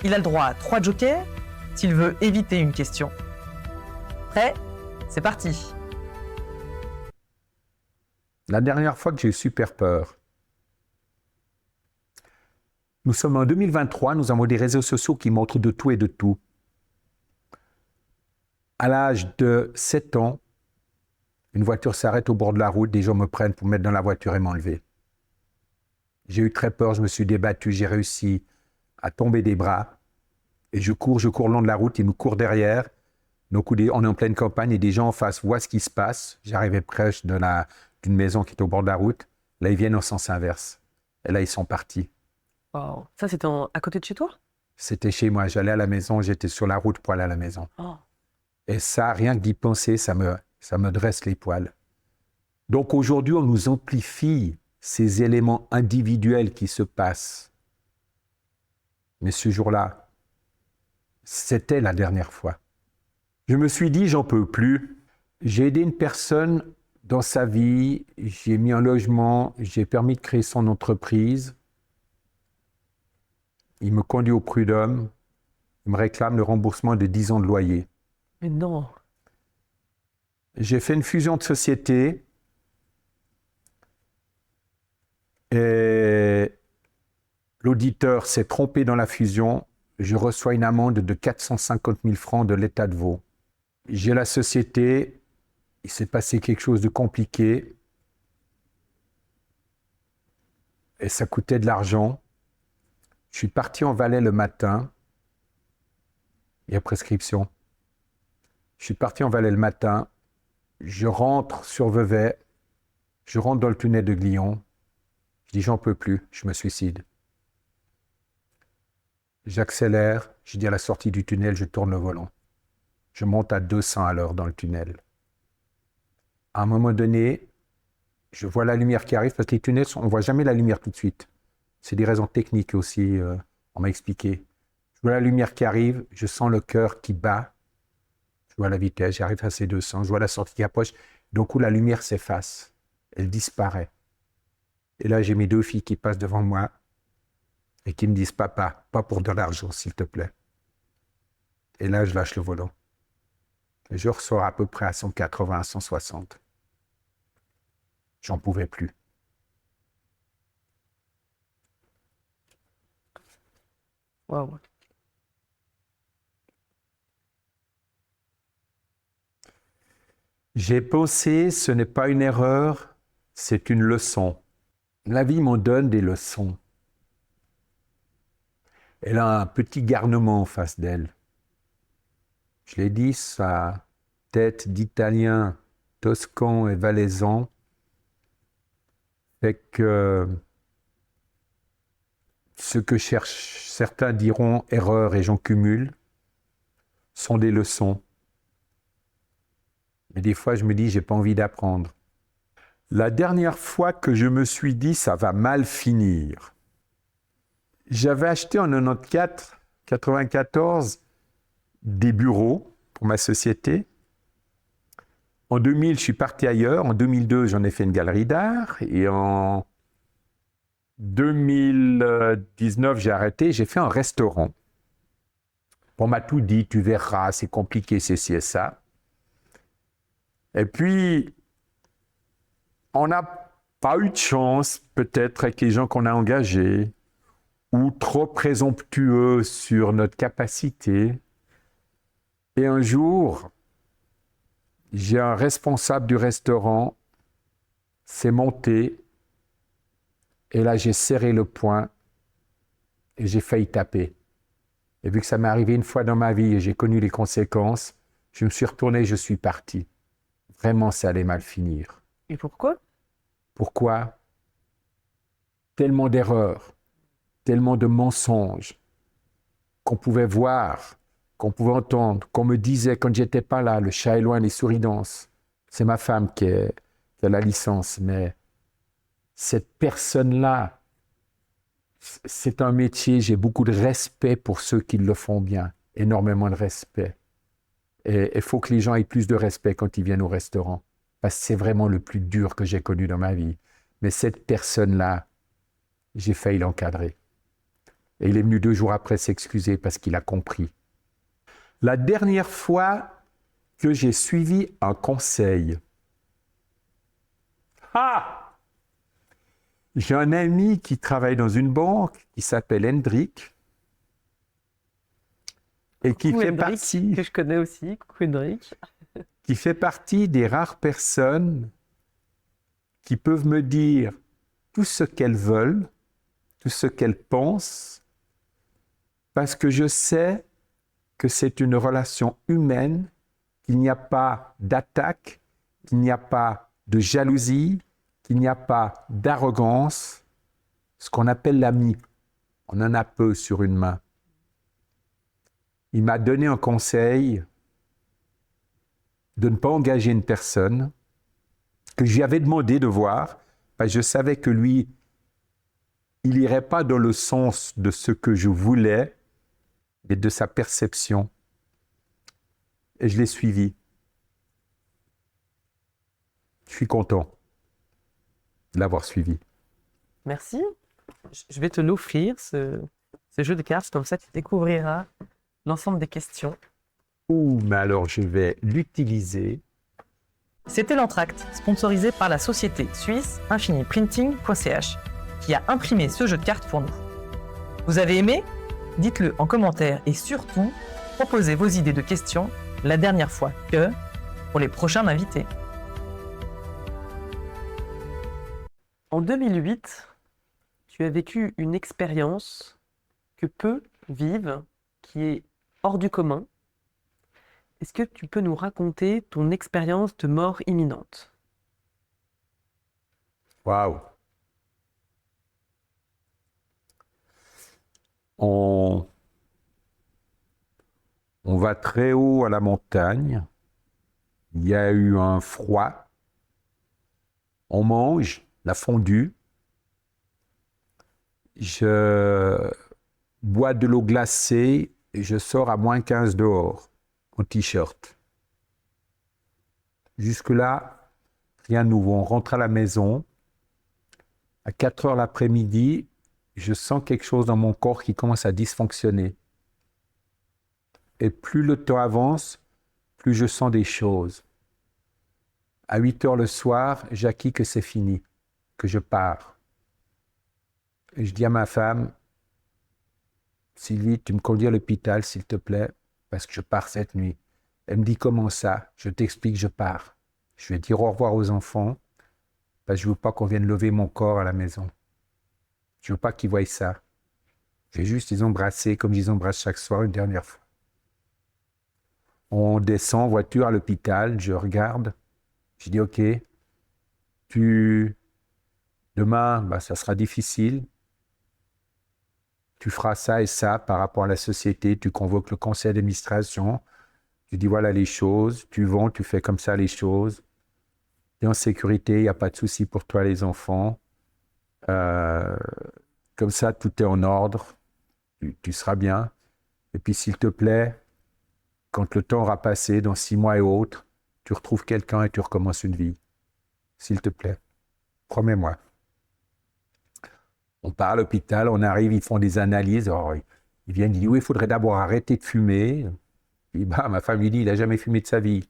Il a le droit à 3 jokers s'il veut éviter une question. Prêt ? C'est parti. La dernière fois que j'ai eu super peur, nous sommes en 2023, nous avons des réseaux sociaux qui montrent de tout et de tout. À l'âge de 7 ans, une voiture s'arrête au bord de la route, des gens me prennent pour me mettre dans la voiture et m'enlever. J'ai eu très peur, je me suis débattu, j'ai réussi à tomber des bras. Et je cours le long de la route, ils nous courent derrière. Donc on est en pleine campagne et des gens en face voient ce qui se passe. J'arrivais proche d'une maison qui est au bord de la route. Là, ils viennent en sens inverse. Et là, ils sont partis. Wow. Ça, c'était à côté de chez toi? C'était chez moi. J'allais à la maison, j'étais sur la route pour aller à la maison. Oh. Et ça, rien que d'y penser, ça me dresse les poils. Donc aujourd'hui, on nous amplifie ces éléments individuels qui se passent. Mais ce jour-là, c'était la dernière fois. Je me suis dit, j'en peux plus. J'ai aidé une personne dans sa vie, j'ai mis un logement, j'ai permis de créer son entreprise. Il me conduit au prud'homme, il me réclame le remboursement de 10 ans de loyer. Mais non. J'ai fait une fusion de société et l'auditeur s'est trompé dans la fusion. Je reçois une amende de 450 000 francs de l'État de Vaud. J'ai la société, il s'est passé quelque chose de compliqué et ça coûtait de l'argent. Je suis parti en Valais le matin, il y a prescription. Je suis parti en Valais le matin, je rentre sur Vevey, je rentre dans le tunnel de Glion, je dis j'en peux plus, je me suicide. J'accélère, je dis à la sortie du tunnel, je tourne le volant. Je monte à 200 à l'heure dans le tunnel. À un moment donné, je vois la lumière qui arrive, parce que les tunnels, on ne voit jamais la lumière tout de suite. C'est des raisons techniques aussi, on m'a expliqué. Je vois la lumière qui arrive, je sens le cœur qui bat, je vois la vitesse, j'arrive à ces 200, je vois la sortie qui approche, d'un coup la lumière s'efface, elle disparaît. Et là j'ai mes 2 filles qui passent devant moi et qui me disent « Papa, pas pour de l'argent s'il te plaît ». Et là je lâche le volant. Et je ressors à peu près à 180, 160. J'en pouvais plus. Wow. J'ai pensé, ce n'est pas une erreur, c'est une leçon. La vie m'en donne des leçons. Elle a un petit garnement en face d'elle. Je l'ai dit, sa tête d'Italien, toscan et valaisan fait que ce que certains diront erreur et j'en cumule sont des leçons. Mais des fois, je me dis, j'ai pas envie d'apprendre. La dernière fois que je me suis dit, ça va mal finir, j'avais acheté en 94 des bureaux pour ma société. En 2000, je suis parti ailleurs. En 2002, j'en ai fait une galerie d'art. Et en 2019, j'ai arrêté. J'ai fait un restaurant. On m'a tout dit, tu verras, c'est compliqué, c'est ci et ça. Et puis, on n'a pas eu de chance, peut-être, avec les gens qu'on a engagés, ou trop présomptueux sur notre capacité. Et un jour, j'ai un responsable du restaurant, s'est monté, et là, j'ai serré le poing, et j'ai failli taper. Et vu que ça m'est arrivé une fois dans ma vie, et j'ai connu les conséquences, je me suis retourné, je suis parti. Vraiment, ça allait mal finir. Et pourquoi? Pourquoi? Tellement d'erreurs, tellement de mensonges qu'on pouvait voir, qu'on pouvait entendre, qu'on me disait quand j'étais pas là, le chat est loin, les souris dansent. C'est ma femme qui a la licence, mais cette personne-là, c'est un métier, j'ai beaucoup de respect pour ceux qui le font bien, énormément de respect. Et il faut que les gens aient plus de respect quand ils viennent au restaurant, parce que c'est vraiment le plus dur que j'ai connu dans ma vie. Mais cette personne-là, j'ai failli l'encadrer. Et il est venu 2 jours après s'excuser parce qu'il a compris. La dernière fois que j'ai suivi un conseil, j'ai un ami qui travaille dans une banque qui s'appelle Hendrik et qui Coucou fait Hendrik, partie... que je connais aussi. Coucou Hendrik. qui fait partie des rares personnes qui peuvent me dire tout ce qu'elles veulent, tout ce qu'elles pensent, parce que je sais que c'est une relation humaine, qu'il n'y a pas d'attaque, qu'il n'y a pas de jalousie, qu'il n'y a pas d'arrogance, ce qu'on appelle l'ami. On en a peu sur une main. Il m'a donné un conseil de ne pas engager une personne que je lui avais demandé de voir, parce que je savais que lui, il n'irait pas dans le sens de ce que je voulais, mais de sa perception. Et je l'ai suivi. Je suis content de l'avoir suivi. Merci. Je vais te l'offrir, ce jeu de cartes. Comme ça, tu découvriras l'ensemble des questions. Ouh, mais alors je vais l'utiliser. C'était l'Entracte, sponsorisé par la société suisse infiniprinting.ch, qui a imprimé ce jeu de cartes pour nous. Vous avez aimé? Dites-le en commentaire et surtout, proposez vos idées de questions la dernière fois que pour les prochains invités. En 2008, tu as vécu une expérience que peu vivent, qui est hors du commun. Est-ce que tu peux nous raconter ton expérience de mort imminente? Waouh! On va très haut à la montagne. Il y a eu un froid. On mange la fondue. Je bois de l'eau glacée et je sors à moins 15 dehors, en t-shirt. Jusque-là, rien de nouveau. On rentre à la maison. À 4 heures l'après-midi, je sens quelque chose dans mon corps qui commence à dysfonctionner. Et plus le temps avance, plus je sens des choses. À 8 heures le soir, j'acquis que c'est fini, que je pars. Et je dis à ma femme, Sylvie, tu me conduis à l'hôpital, s'il te plaît, parce que je pars cette nuit. Elle me dit, comment ça? Je t'explique, je pars. Je vais dire au revoir aux enfants, parce que je ne veux pas qu'on vienne lever mon corps à la maison. Je ne veux pas qu'ils voient ça. Je vais juste les embrasser comme je les embrasse chaque soir une dernière fois. On descend en voiture à l'hôpital, je regarde, je dis ok, demain, ça sera difficile, tu feras ça et ça par rapport à la société, tu convoques le conseil d'administration, tu dis voilà les choses, tu vends, tu fais comme ça les choses, tu es en sécurité, il n'y a pas de souci pour toi les enfants, comme ça tout est en ordre, tu seras bien, et puis s'il te plaît, quand le temps aura passé, dans 6 mois et autres, tu retrouves quelqu'un et tu recommences une vie. S'il te plaît, promets-moi. On part à l'hôpital, on arrive, ils font des analyses. Alors, ils viennent, ils disent, oui, il faudrait d'abord arrêter de fumer. Et ma femme lui dit, il n'a jamais fumé de sa vie.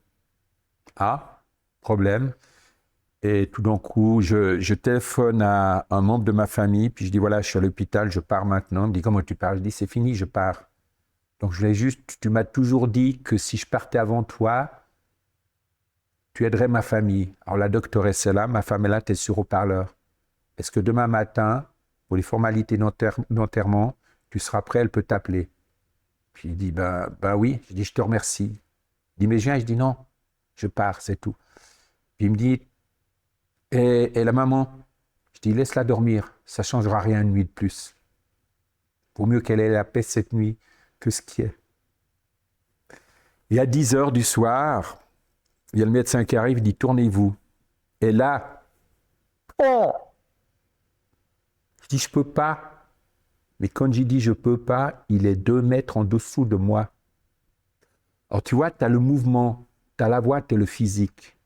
Ah, problème. Et tout d'un coup, je téléphone à un membre de ma famille, puis je dis, voilà, je suis à l'hôpital, je pars maintenant. Il me dit, comment tu pars? Je dis, c'est fini, je pars. Donc je voulais juste, tu m'as toujours dit que si je partais avant toi, tu aiderais ma famille. Alors la doctoresse est là, ma femme est là, tu es sur haut-parleur. Est-ce que demain matin, pour les formalités d'enterrement, tu seras prêt, elle peut t'appeler? Puis il dit, ben oui. Je dis, je te remercie. Il dit, mais je viens. Je dis, non, je pars, c'est tout. Puis il me dit, et la maman? Je dis, laisse-la dormir, ça ne changera rien une nuit de plus. Vaut mieux qu'elle ait la paix cette nuit que ce qui est. Et à 10h du soir, il y a le médecin qui arrive, il dit, tournez-vous. Et là, oh! Je dis, je ne peux pas. Mais quand j'ai dit je ne peux pas, il est 2 mètres en dessous de moi. Alors tu vois, tu as le mouvement, tu as la voix, tu as le physique.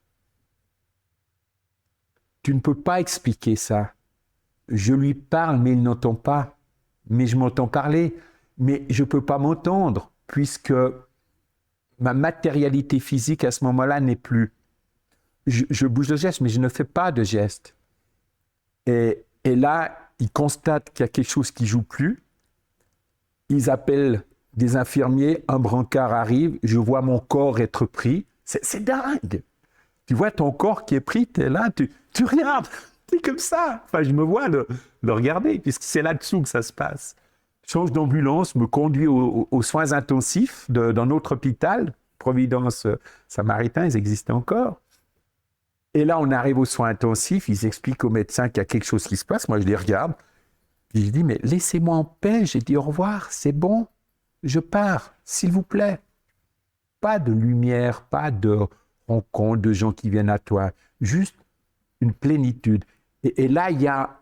Tu ne peux pas expliquer ça. Je lui parle, mais il n'entend pas. Mais je m'entends parler. Mais je ne peux pas m'entendre, puisque ma matérialité physique à ce moment-là n'est plus. Je bouge de gestes, mais je ne fais pas de gestes. Et là, ils constatent qu'il y a quelque chose qui ne joue plus. Ils appellent des infirmiers, un brancard arrive, je vois mon corps être pris. C'est dingue. Tu vois ton corps qui est pris, tu es là, tu regardes, tu es comme ça. Enfin, je me vois le regarder, puisque c'est là-dessous que ça se passe. Change d'ambulance, me conduit aux soins intensifs d'un autre hôpital, Providence Samaritain, ils existaient encore. Et là, on arrive aux soins intensifs, ils expliquent aux médecins qu'il y a quelque chose qui se passe. Moi, je les regarde. Puis je dis, mais laissez-moi en paix. J'ai dit au revoir, c'est bon, je pars, s'il vous plaît. Pas de lumière, pas de rencontre de gens qui viennent à toi. Juste une plénitude. Et là, il y a...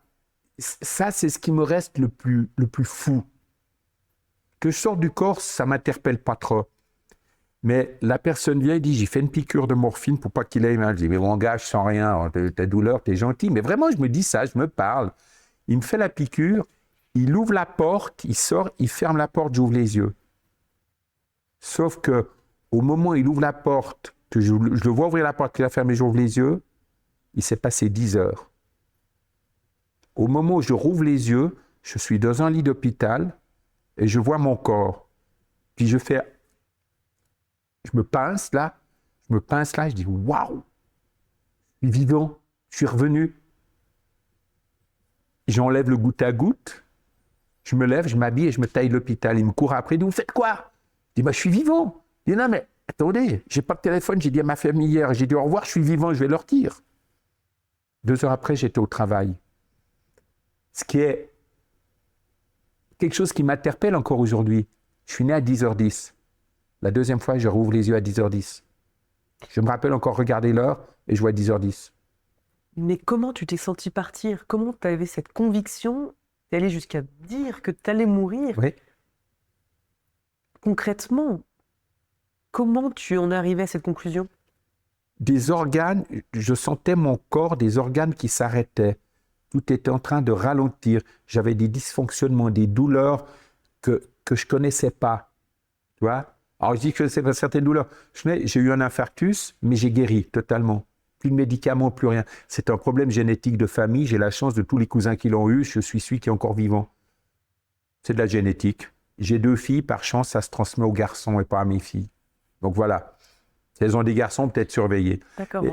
Ça, c'est ce qui me reste le plus fou. Que je sorte du corps, ça ne m'interpelle pas trop. Mais la personne vient et dit, j'ai fait une piqûre de morphine pour pas qu'il aille mal. Je dis, mais mon gars, je sens rien, ta douleur, t'es gentil. Mais vraiment, je me dis ça, je me parle. Il me fait la piqûre, il ouvre la porte, il sort, il ferme la porte, j'ouvre les yeux. Sauf que au moment où il ouvre la porte, que je le vois ouvrir la porte, qu'il a fermé, j'ouvre les yeux, il s'est passé 10 heures. Au moment où je rouvre les yeux, je suis dans un lit d'hôpital et je vois mon corps. Puis je me pince là, je dis waouh, je suis vivant, je suis revenu. J'enlève le goutte à goutte, je me lève, je m'habille et je me taille l'hôpital. Il me court après, il dit, vous faites quoi? Je dis, je suis vivant. Il dit, non mais attendez, j'ai pas de téléphone, j'ai dit à ma famille hier, j'ai dit au revoir, je suis vivant, je vais leur dire. 2 heures après, j'étais au travail. Ce qui est quelque chose qui m'interpelle encore aujourd'hui. Je suis né à 10h10. La deuxième fois, je rouvre les yeux à 10h10. Je me rappelle encore regarder l'heure et je vois 10h10. Mais comment tu t'es senti partir? Comment tu avais cette conviction d'aller jusqu'à dire que tu allais mourir? Oui. Concrètement, comment tu en es arrivé à cette conclusion? Des organes, je sentais mon corps, des organes qui s'arrêtaient. Tout était en train de ralentir. J'avais des dysfonctionnements, des douleurs que je ne connaissais pas. Tu vois? Alors, je dis que c'est certaines douleurs. J'ai eu un infarctus, mais j'ai guéri totalement. Plus de médicaments, plus rien. C'est un problème génétique de famille. J'ai la chance de tous les cousins qui l'ont eu. Je suis celui qui est encore vivant. C'est de la génétique. J'ai 2 filles. Par chance, ça se transmet aux garçons et pas à mes filles. Donc voilà. Si elles ont des garçons, peut-être surveiller. D'accord.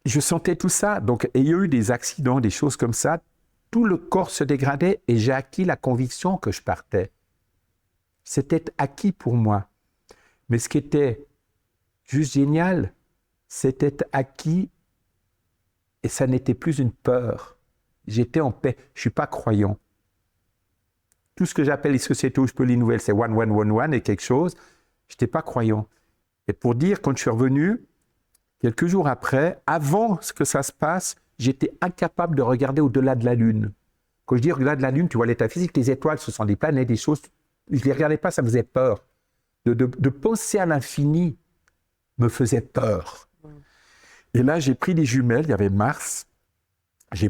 Je sentais tout ça. Donc, il y a eu des accidents, des choses comme ça. Tout le corps se dégradait et j'ai acquis la conviction que je partais. C'était acquis pour moi. Mais ce qui était juste génial, c'était acquis et ça n'était plus une peur. J'étais en paix. Je ne suis pas croyant. Tout ce que j'appelle les sociétés où je peux les nouvelles, c'est 1, 1, 1, 1 et quelque chose. Je n'étais pas croyant. Et pour dire, quand je suis revenu, quelques jours après, avant que ça se passe, j'étais incapable de regarder au-delà de la Lune. Quand je dis au-delà de la Lune, tu vois l'état physique, les étoiles, ce sont des planètes, des choses. Je ne les regardais pas, ça me faisait peur. De penser à l'infini me faisait peur. Et là, j'ai pris des jumelles, il y avait Mars. Je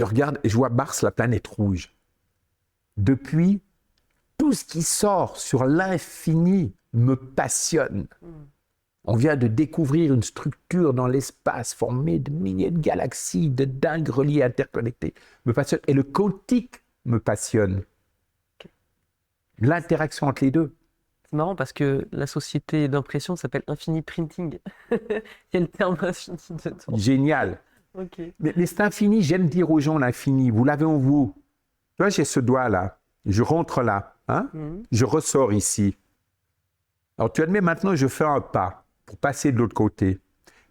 regarde et je vois Mars, la planète rouge. Depuis, tout ce qui sort sur l'infini me passionne. On vient de découvrir une structure dans l'espace formée de milliers de galaxies, de dingues reliées, interconnectées. Me passionne. Et le quantique me passionne. L'interaction entre les deux. C'est marrant parce que la société d'impression s'appelle Infini Printing. Il y a le terme infini dedans. Génial. Ok. Mais c'est infini, j'aime dire aux gens l'infini. Vous l'avez en vous. Tu vois, j'ai ce doigt-là. Je rentre là. Hein? Je ressors ici. Alors tu admets maintenant, je fais un pas pour passer de l'autre côté.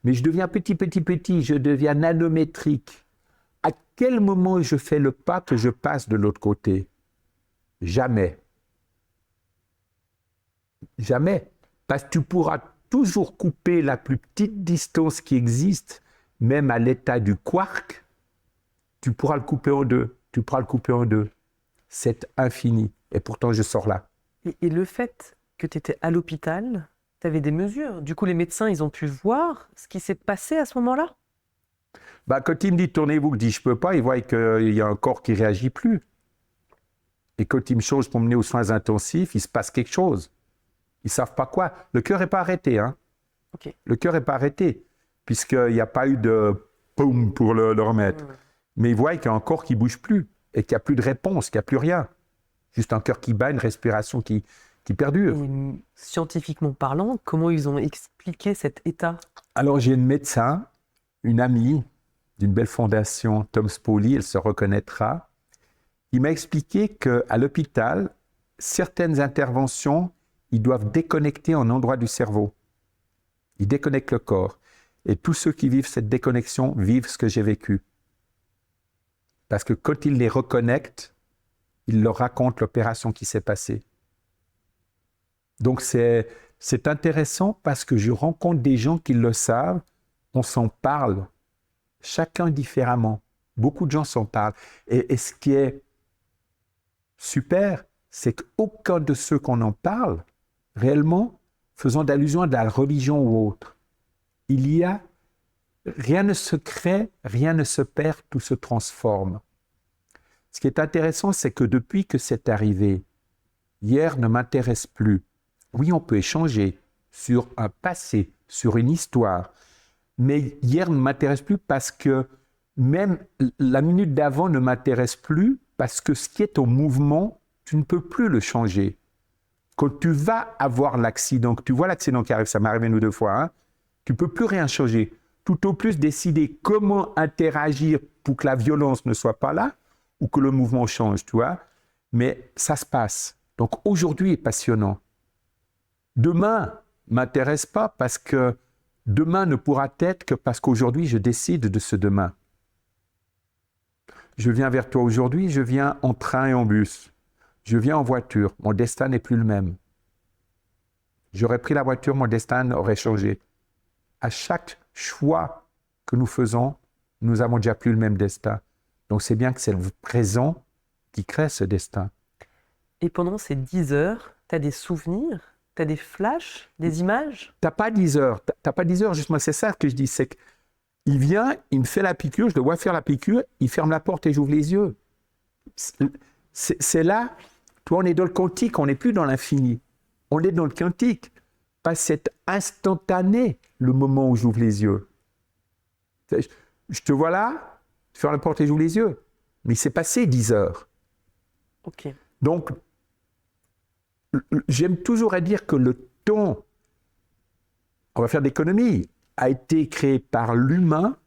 Mais je deviens petit, je deviens nanométrique. À quel moment je fais le pas que je passe de l'autre côté? Jamais. Jamais. Parce que tu pourras toujours couper la plus petite distance qui existe, même à l'état du quark, tu pourras le couper en deux. C'est infini. Et pourtant, je sors là. Et le fait que tu étais à l'hôpital, tu avais des mesures. Du coup, les médecins, ils ont pu voir ce qui s'est passé à ce moment-là? Quand il me dit tournez-vous, je dis je peux pas, ils voient qu'il y a un corps qui réagit plus. Et quand ils me changent pour me mener aux soins intensifs, il se passe quelque chose. Ils savent pas quoi. Le cœur n'est pas arrêté. Hein. Okay. Le cœur n'est pas arrêté, puisqu'il n'y a pas eu de poum pour le remettre. Mais ils voient qu'il y a un corps qui bouge plus et qu'il n'y a plus de réponse, qu'il n'y a plus rien. Juste un cœur qui bat, une respiration qui perdure. Et scientifiquement parlant, comment ils ont expliqué cet état? Alors, j'ai une médecin, une amie d'une belle fondation, Tom Spoli, elle se reconnaîtra. Il m'a expliqué qu'à l'hôpital, certaines interventions, ils doivent déconnecter un endroit du cerveau. Ils déconnectent le corps. Et tous ceux qui vivent cette déconnexion vivent ce que j'ai vécu. Parce que quand ils les reconnectent, ils leur racontent l'opération qui s'est passée. Donc c'est intéressant parce que je rencontre des gens qui le savent, on s'en parle, chacun différemment. Beaucoup de gens s'en parlent. Et ce qui est super, c'est qu'aucun de ceux qu'on en parle, réellement, faisant d'allusion à de la religion ou autre, rien ne se crée, rien ne se perd, tout se transforme. Ce qui est intéressant, c'est que depuis que c'est arrivé, hier ne m'intéresse plus. Oui, on peut échanger sur un passé, sur une histoire, mais hier ne m'intéresse plus parce que même la minute d'avant ne m'intéresse plus parce que ce qui est au mouvement, tu ne peux plus le changer. Quand tu vas avoir l'accident, que tu vois l'accident qui arrive, ça m'est arrivé une ou deux fois, hein, tu ne peux plus rien changer. Tout au plus décider comment interagir pour que la violence ne soit pas là ou que le mouvement change, tu vois. Mais ça se passe. Donc aujourd'hui est passionnant. Demain ne m'intéresse pas parce que demain ne pourra être que parce qu'aujourd'hui je décide de ce demain. Je viens vers toi aujourd'hui, je viens en train et en bus. Je viens en voiture, mon destin n'est plus le même. J'aurais pris la voiture, mon destin aurait changé. À chaque choix que nous faisons, nous n'avons déjà plus le même destin. Donc c'est bien que c'est le présent qui crée ce destin. Et pendant ces 10 heures, tu as des souvenirs, tu as des flashs, des images? Tu n'as pas 10 heures. T'as pas 10 heures, justement, c'est ça que je dis. C'est qu'il vient, il me fait la piqûre, je le vois faire la piqûre, il ferme la porte et j'ouvre les yeux. C'est là, toi, on est dans le quantique, on n'est plus dans l'infini. On est dans le quantique. Pas cet instantané, le moment où j'ouvre les yeux. Je te vois là, je ferme la porte et j'ouvre les yeux. Mais il s'est passé 10 heures. Ok. Donc, j'aime toujours à dire que le temps, on va faire d'économie, a été créé par l'humain.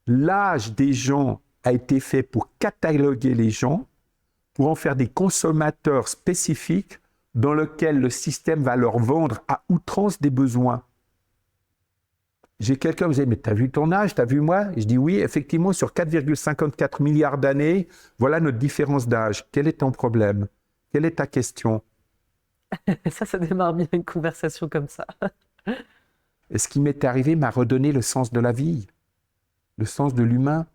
L'âge des gens a été fait pour cataloguer les gens, pour en faire des consommateurs spécifiques dans lesquels le système va leur vendre à outrance des besoins. J'ai quelqu'un qui me dit « Mais t'as vu ton âge, t'as vu moi ?» Je dis « Oui, effectivement, sur 4,54 milliards d'années, voilà notre différence d'âge. Quel est ton problème? Quelle est ta question ?» Ça démarre bien une conversation comme ça. Et ce qui m'est arrivé m'a redonné le sens de la vie, le sens de l'humain.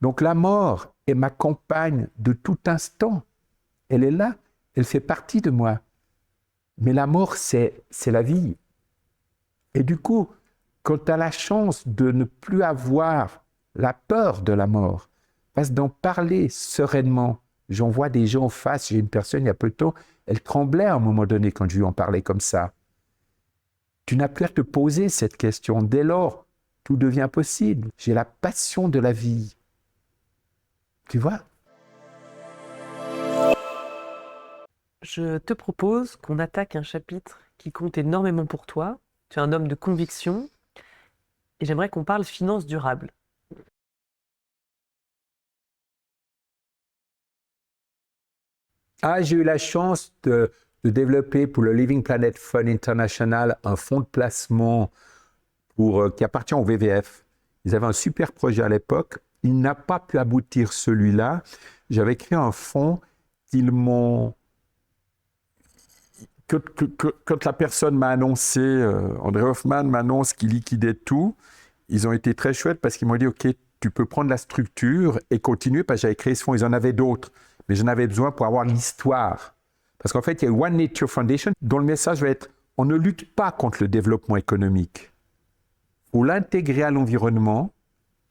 Donc la mort, elle m'accompagne de tout instant. Elle est là, elle fait partie de moi. Mais la mort, c'est la vie. Et du coup, quand tu as la chance de ne plus avoir la peur de la mort, parce d'en parler sereinement, j'en vois des gens en face, j'ai une personne il y a peu de temps, elle tremblait à un moment donné quand je lui en parlais comme ça. tu n'as plus à te poser cette question. Dès lors, tout devient possible. J'ai la passion de la vie. Tu vois? Je te propose qu'on attaque un chapitre qui compte énormément pour toi. Tu es un homme de conviction et j'aimerais qu'on parle finances durables. Ah, j'ai eu la chance de développer pour le Living Planet Fund International un fonds de placement qui appartient au WWF. Ils avaient un super projet à l'époque. Il n'a pas pu aboutir celui-là. J'avais créé un fonds qu'ils m'ont... Quand la personne m'a annoncé, André Hoffman m'annonce qu'il liquidait tout, ils ont été très chouettes parce qu'ils m'ont dit « Ok, tu peux prendre la structure et continuer » parce que j'avais créé ce fonds, ils en avaient d'autres. Mais j'en avais besoin pour avoir l'histoire. Parce qu'en fait, il y a One Nature Foundation dont le message va être « On ne lutte pas contre le développement économique. Il faut l'intégrer à l'environnement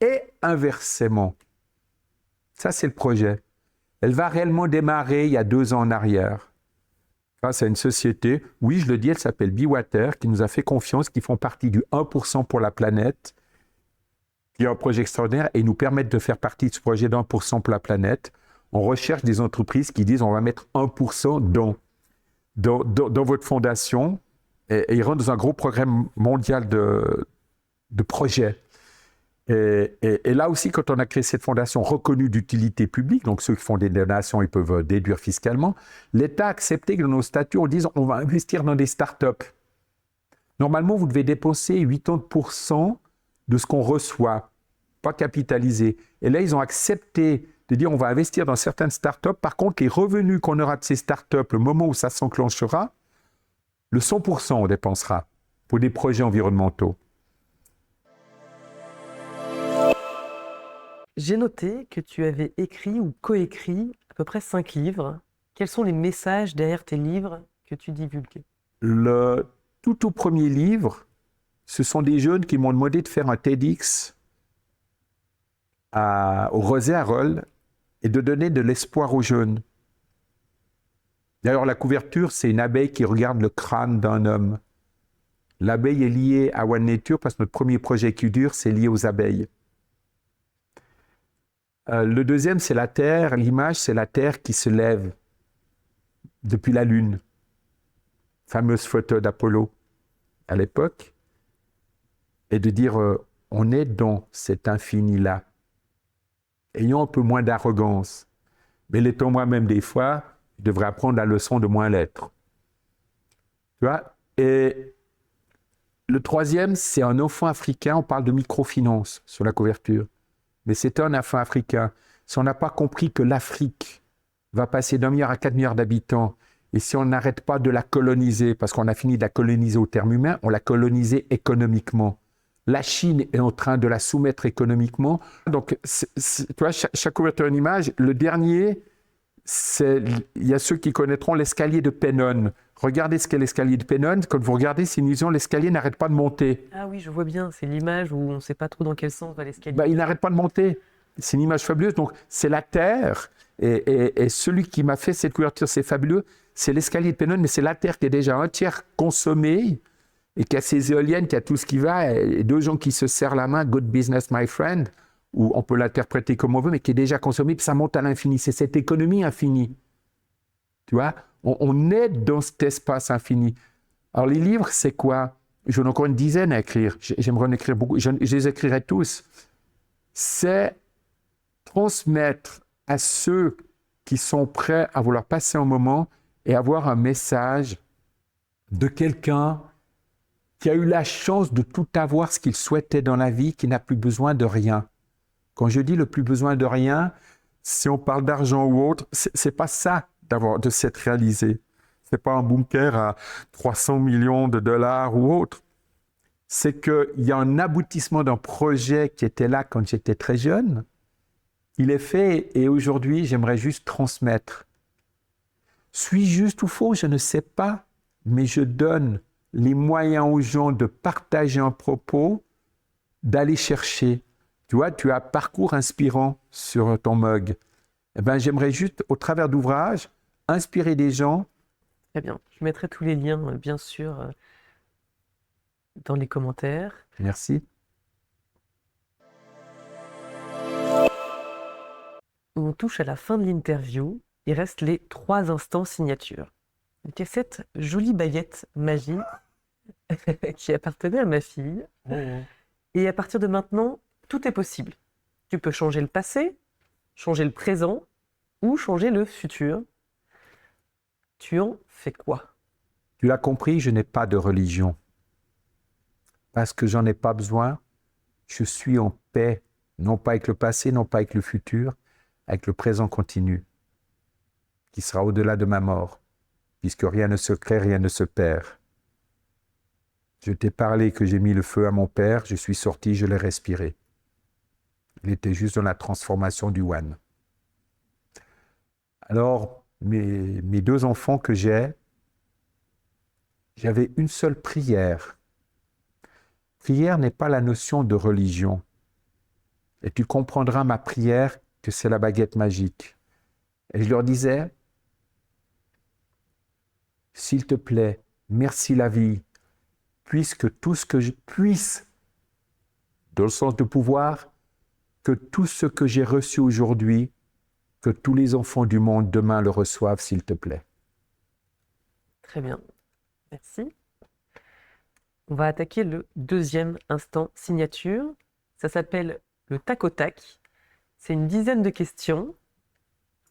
et inversement. » Ça, c'est le projet. Elle va réellement démarrer il y a 2 ans en arrière. Grâce à une société, oui, je le dis, elle s'appelle Bewater, qui nous a fait confiance, qui font partie du 1% pour la planète, qui est un projet extraordinaire et nous permettent de faire partie de ce projet d'1% pour la planète. On recherche des entreprises qui disent on va mettre 1% dans votre fondation et ils rentrent dans un gros programme mondial de projets. Et là aussi, quand on a créé cette fondation reconnue d'utilité publique, donc ceux qui font des donations, ils peuvent déduire fiscalement, l'État a accepté que dans nos statuts, on dise on va investir dans des startups. Normalement, vous devez dépenser 80% de ce qu'on reçoit, pas capitaliser. Et là, ils ont accepté de dire on va investir dans certaines startups. Par contre, les revenus qu'on aura de ces startups, le moment où ça s'enclenchera, le 100% on dépensera pour des projets environnementaux. J'ai noté que tu avais écrit ou coécrit à peu près 5 livres. Quels sont les messages derrière tes livres que tu divulgues? Le tout premier livre, ce sont des jeunes qui m'ont demandé de faire un TEDx au Rosé-Arol et de donner de l'espoir aux jeunes. D'ailleurs, la couverture, c'est une abeille qui regarde le crâne d'un homme. L'abeille est liée à One Nature parce que notre premier projet qui dure, c'est lié aux abeilles. Le deuxième, c'est la Terre. L'image, c'est la Terre qui se lève depuis la Lune. Fameuse photo d'Apollo à l'époque. Et de dire, on est dans cet infini-là. Ayons un peu moins d'arrogance. Mais l'étant moi-même des fois, je devrais apprendre la leçon de moins l'être. Tu vois? Et le troisième, c'est un enfant africain. On parle de microfinance sur la couverture. Mais c'est un enfant africain. Si on n'a pas compris que l'Afrique va passer d'1 milliard à 4 milliards d'habitants, et si on n'arrête pas de la coloniser, parce qu'on a fini de la coloniser au terme humain, on l'a colonisée économiquement. La Chine est en train de la soumettre économiquement. Donc, tu vois, chaque couverture une image. Le dernier, il y a ceux qui connaîtront l'escalier de Pennon. Regardez ce qu'est l'escalier de Pennon. Quand vous regardez, c'est une illusion, l'escalier n'arrête pas de monter. Ah oui, je vois bien, c'est l'image où on ne sait pas trop dans quel sens va l'escalier. Il n'arrête pas de monter. C'est une image fabuleuse. Donc, c'est la Terre. Et celui qui m'a fait cette couverture, c'est fabuleux. C'est l'escalier de Pennon, mais c'est la Terre qui est déjà un tiers consommée et qui a ses éoliennes, qui a tout ce qui va. Et 2 gens qui se serrent la main, good business, my friend, ou on peut l'interpréter comme on veut, mais qui est déjà consommée, puis ça monte à l'infini. C'est cette économie infinie. Tu vois? On est dans cet espace infini. Alors, les livres, c'est quoi? J'en ai encore une dizaine à écrire. J'aimerais en écrire beaucoup. Je les écrirai tous. C'est transmettre à ceux qui sont prêts à vouloir passer un moment et avoir un message de quelqu'un qui a eu la chance de tout avoir ce qu'il souhaitait dans la vie, qui n'a plus besoin de rien. Quand je dis le plus besoin de rien, si on parle d'argent ou autre, c'est pas ça de s'être réalisé. C'est pas un bunker à 300 millions de dollars ou autre. C'est qu'il y a un aboutissement d'un projet qui était là quand j'étais très jeune. Il est fait et aujourd'hui, j'aimerais juste transmettre. Suis-je juste ou faux? Je ne sais pas, mais je donne les moyens aux gens de partager un propos, d'aller chercher. Tu vois, tu as parcours inspirant sur ton mug. Eh bien, j'aimerais juste, au travers d'ouvrages, inspirer des gens. Très bien. Je mettrai tous les liens, bien sûr, dans les commentaires. Merci. On touche à la fin de l'interview. Il reste les 3 instants signature. Donc, il y a cette jolie baguette magique qui appartenait à ma fille. Et à partir de maintenant, tout est possible. Tu peux changer le passé, changer le présent ou changer le futur. Tu en fais quoi? Tu l'as compris, je n'ai pas de religion. Parce que j'en ai pas besoin, je suis en paix, non pas avec le passé, non pas avec le futur, avec le présent continu, qui sera au-delà de ma mort, puisque rien ne se crée, rien ne se perd. Je t'ai parlé que j'ai mis le feu à mon père, je suis sorti, je l'ai respiré. Il était juste dans la transformation du one. Alors, mes 2 enfants que j'avais une seule prière. Prière n'est pas la notion de religion. Et tu comprendras ma prière que c'est la baguette magique. Et je leur disais, s'il te plaît, merci la vie, puisque tout ce que je puisse, dans le sens de pouvoir, que tout ce que j'ai reçu aujourd'hui, que tous les enfants du monde demain le reçoivent, s'il te plaît. Très bien. Merci. On va attaquer le 2e instant signature. Ça s'appelle le tac au tac. C'est une dizaine de questions.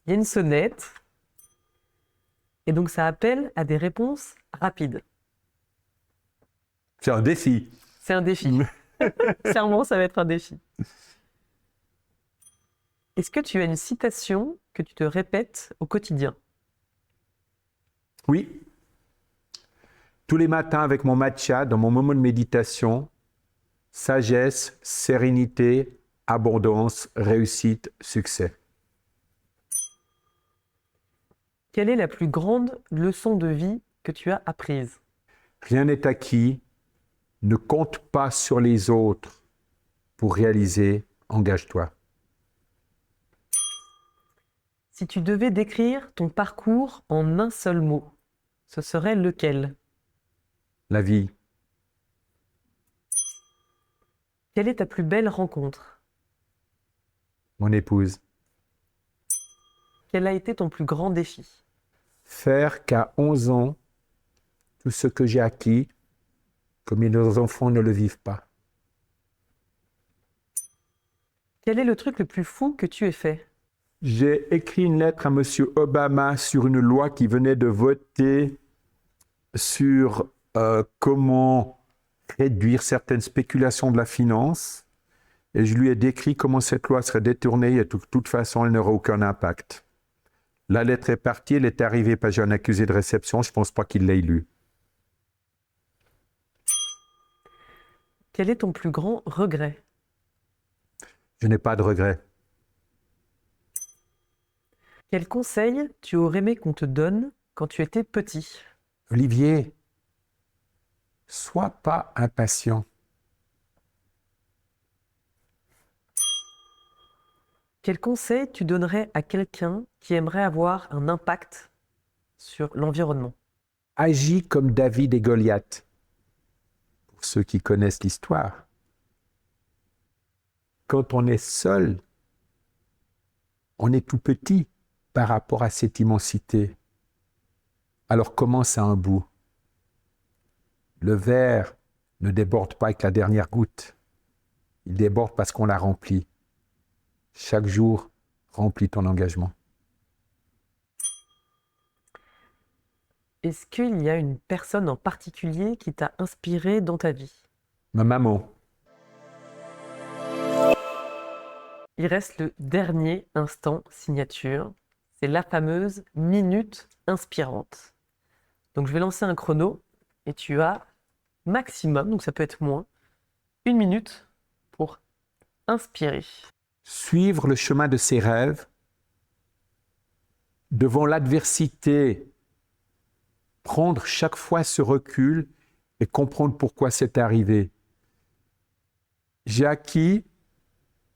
Il y a une sonnette. Et donc, ça appelle à des réponses rapides. C'est un défi. C'est un défi. Clairement, ça va être un défi. Est-ce que tu as une citation que tu te répètes au quotidien? Oui. Tous les matins avec mon matcha, dans mon moment de méditation, sagesse, sérénité, abondance, réussite, succès. Quelle est la plus grande leçon de vie que tu as apprise? Rien n'est acquis, ne compte pas sur les autres pour réaliser, engage-toi. Si tu devais décrire ton parcours en un seul mot, ce serait lequel? La vie, Quelle est ta plus belle rencontre? mon épouse. Quel a été ton plus grand défi? Faire qu'à 11 ans, tout ce que j'ai acquis, comme nos enfants ne le vivent pas. Quel est le truc le plus fou que tu aies fait? J'ai écrit une lettre à M. Obama sur une loi qui venait de voter sur comment réduire certaines spéculations de la finance. Et je lui ai décrit comment cette loi serait détournée et de toute façon, elle n'aura aucun impact. La lettre est partie, elle est arrivée parce que j'ai un accusé de réception. Je ne pense pas qu'il l'ait lue. Quel est ton plus grand regret? Je n'ai pas de regrets. Quel conseil tu aurais aimé qu'on te donne quand tu étais petit? Olivier, sois pas impatient. Quel conseil tu donnerais à quelqu'un qui aimerait avoir un impact sur l'environnement? Agis comme David et Goliath. Pour ceux qui connaissent l'histoire. Quand on est seul, on est tout petit par rapport à cette immensité. Alors commence à un bout. Le verre ne déborde pas avec la dernière goutte. Il déborde parce qu'on l'a rempli. Chaque jour, remplis ton engagement. Est-ce qu'il y a une personne en particulier qui t'a inspiré dans ta vie? Ma maman. Il reste le dernier instant signature. C'est la fameuse minute inspirante. Donc je vais lancer un chrono et tu as maximum, donc ça peut être moins, 1 minute pour inspirer. Suivre le chemin de ses rêves, devant l'adversité, prendre chaque fois ce recul et comprendre pourquoi c'est arrivé. J'ai acquis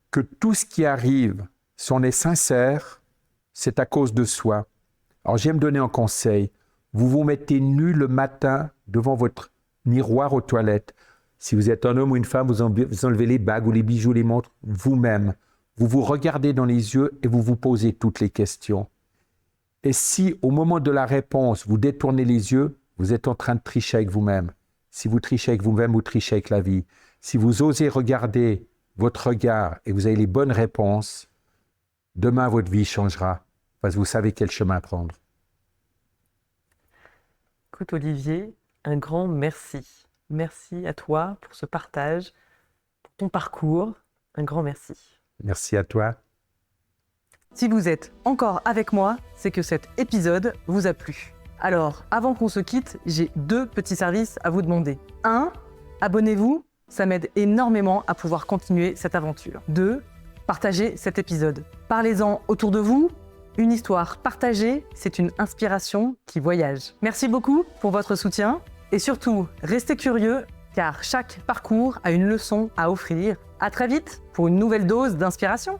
que tout ce qui arrive, si on est sincère, c'est à cause de soi. Alors j'aime donner un conseil. Vous vous mettez nu le matin devant votre miroir aux toilettes. Si vous êtes un homme ou une femme, vous enlevez les bagues ou les bijoux, les montres vous-même. Vous vous regardez dans les yeux et vous vous posez toutes les questions. Et si au moment de la réponse, vous détournez les yeux, vous êtes en train de tricher avec vous-même. Si vous trichez avec vous-même, vous trichez avec la vie. Si vous osez regarder votre regard et vous avez les bonnes réponses, demain votre vie changera parce que vous savez quel chemin prendre. Écoute Olivier, un grand merci. Merci à toi pour ce partage, pour ton parcours. Un grand merci. Merci à toi. Si vous êtes encore avec moi, c'est que cet épisode vous a plu. Alors, avant qu'on se quitte, j'ai 2 petits services à vous demander. 1, abonnez-vous, ça m'aide énormément à pouvoir continuer cette aventure. 2, partagez cet épisode. Parlez-en autour de vous. Une histoire partagée, c'est une inspiration qui voyage. Merci beaucoup pour votre soutien et surtout, restez curieux car chaque parcours a une leçon à offrir. À très vite pour une nouvelle dose d'inspiration.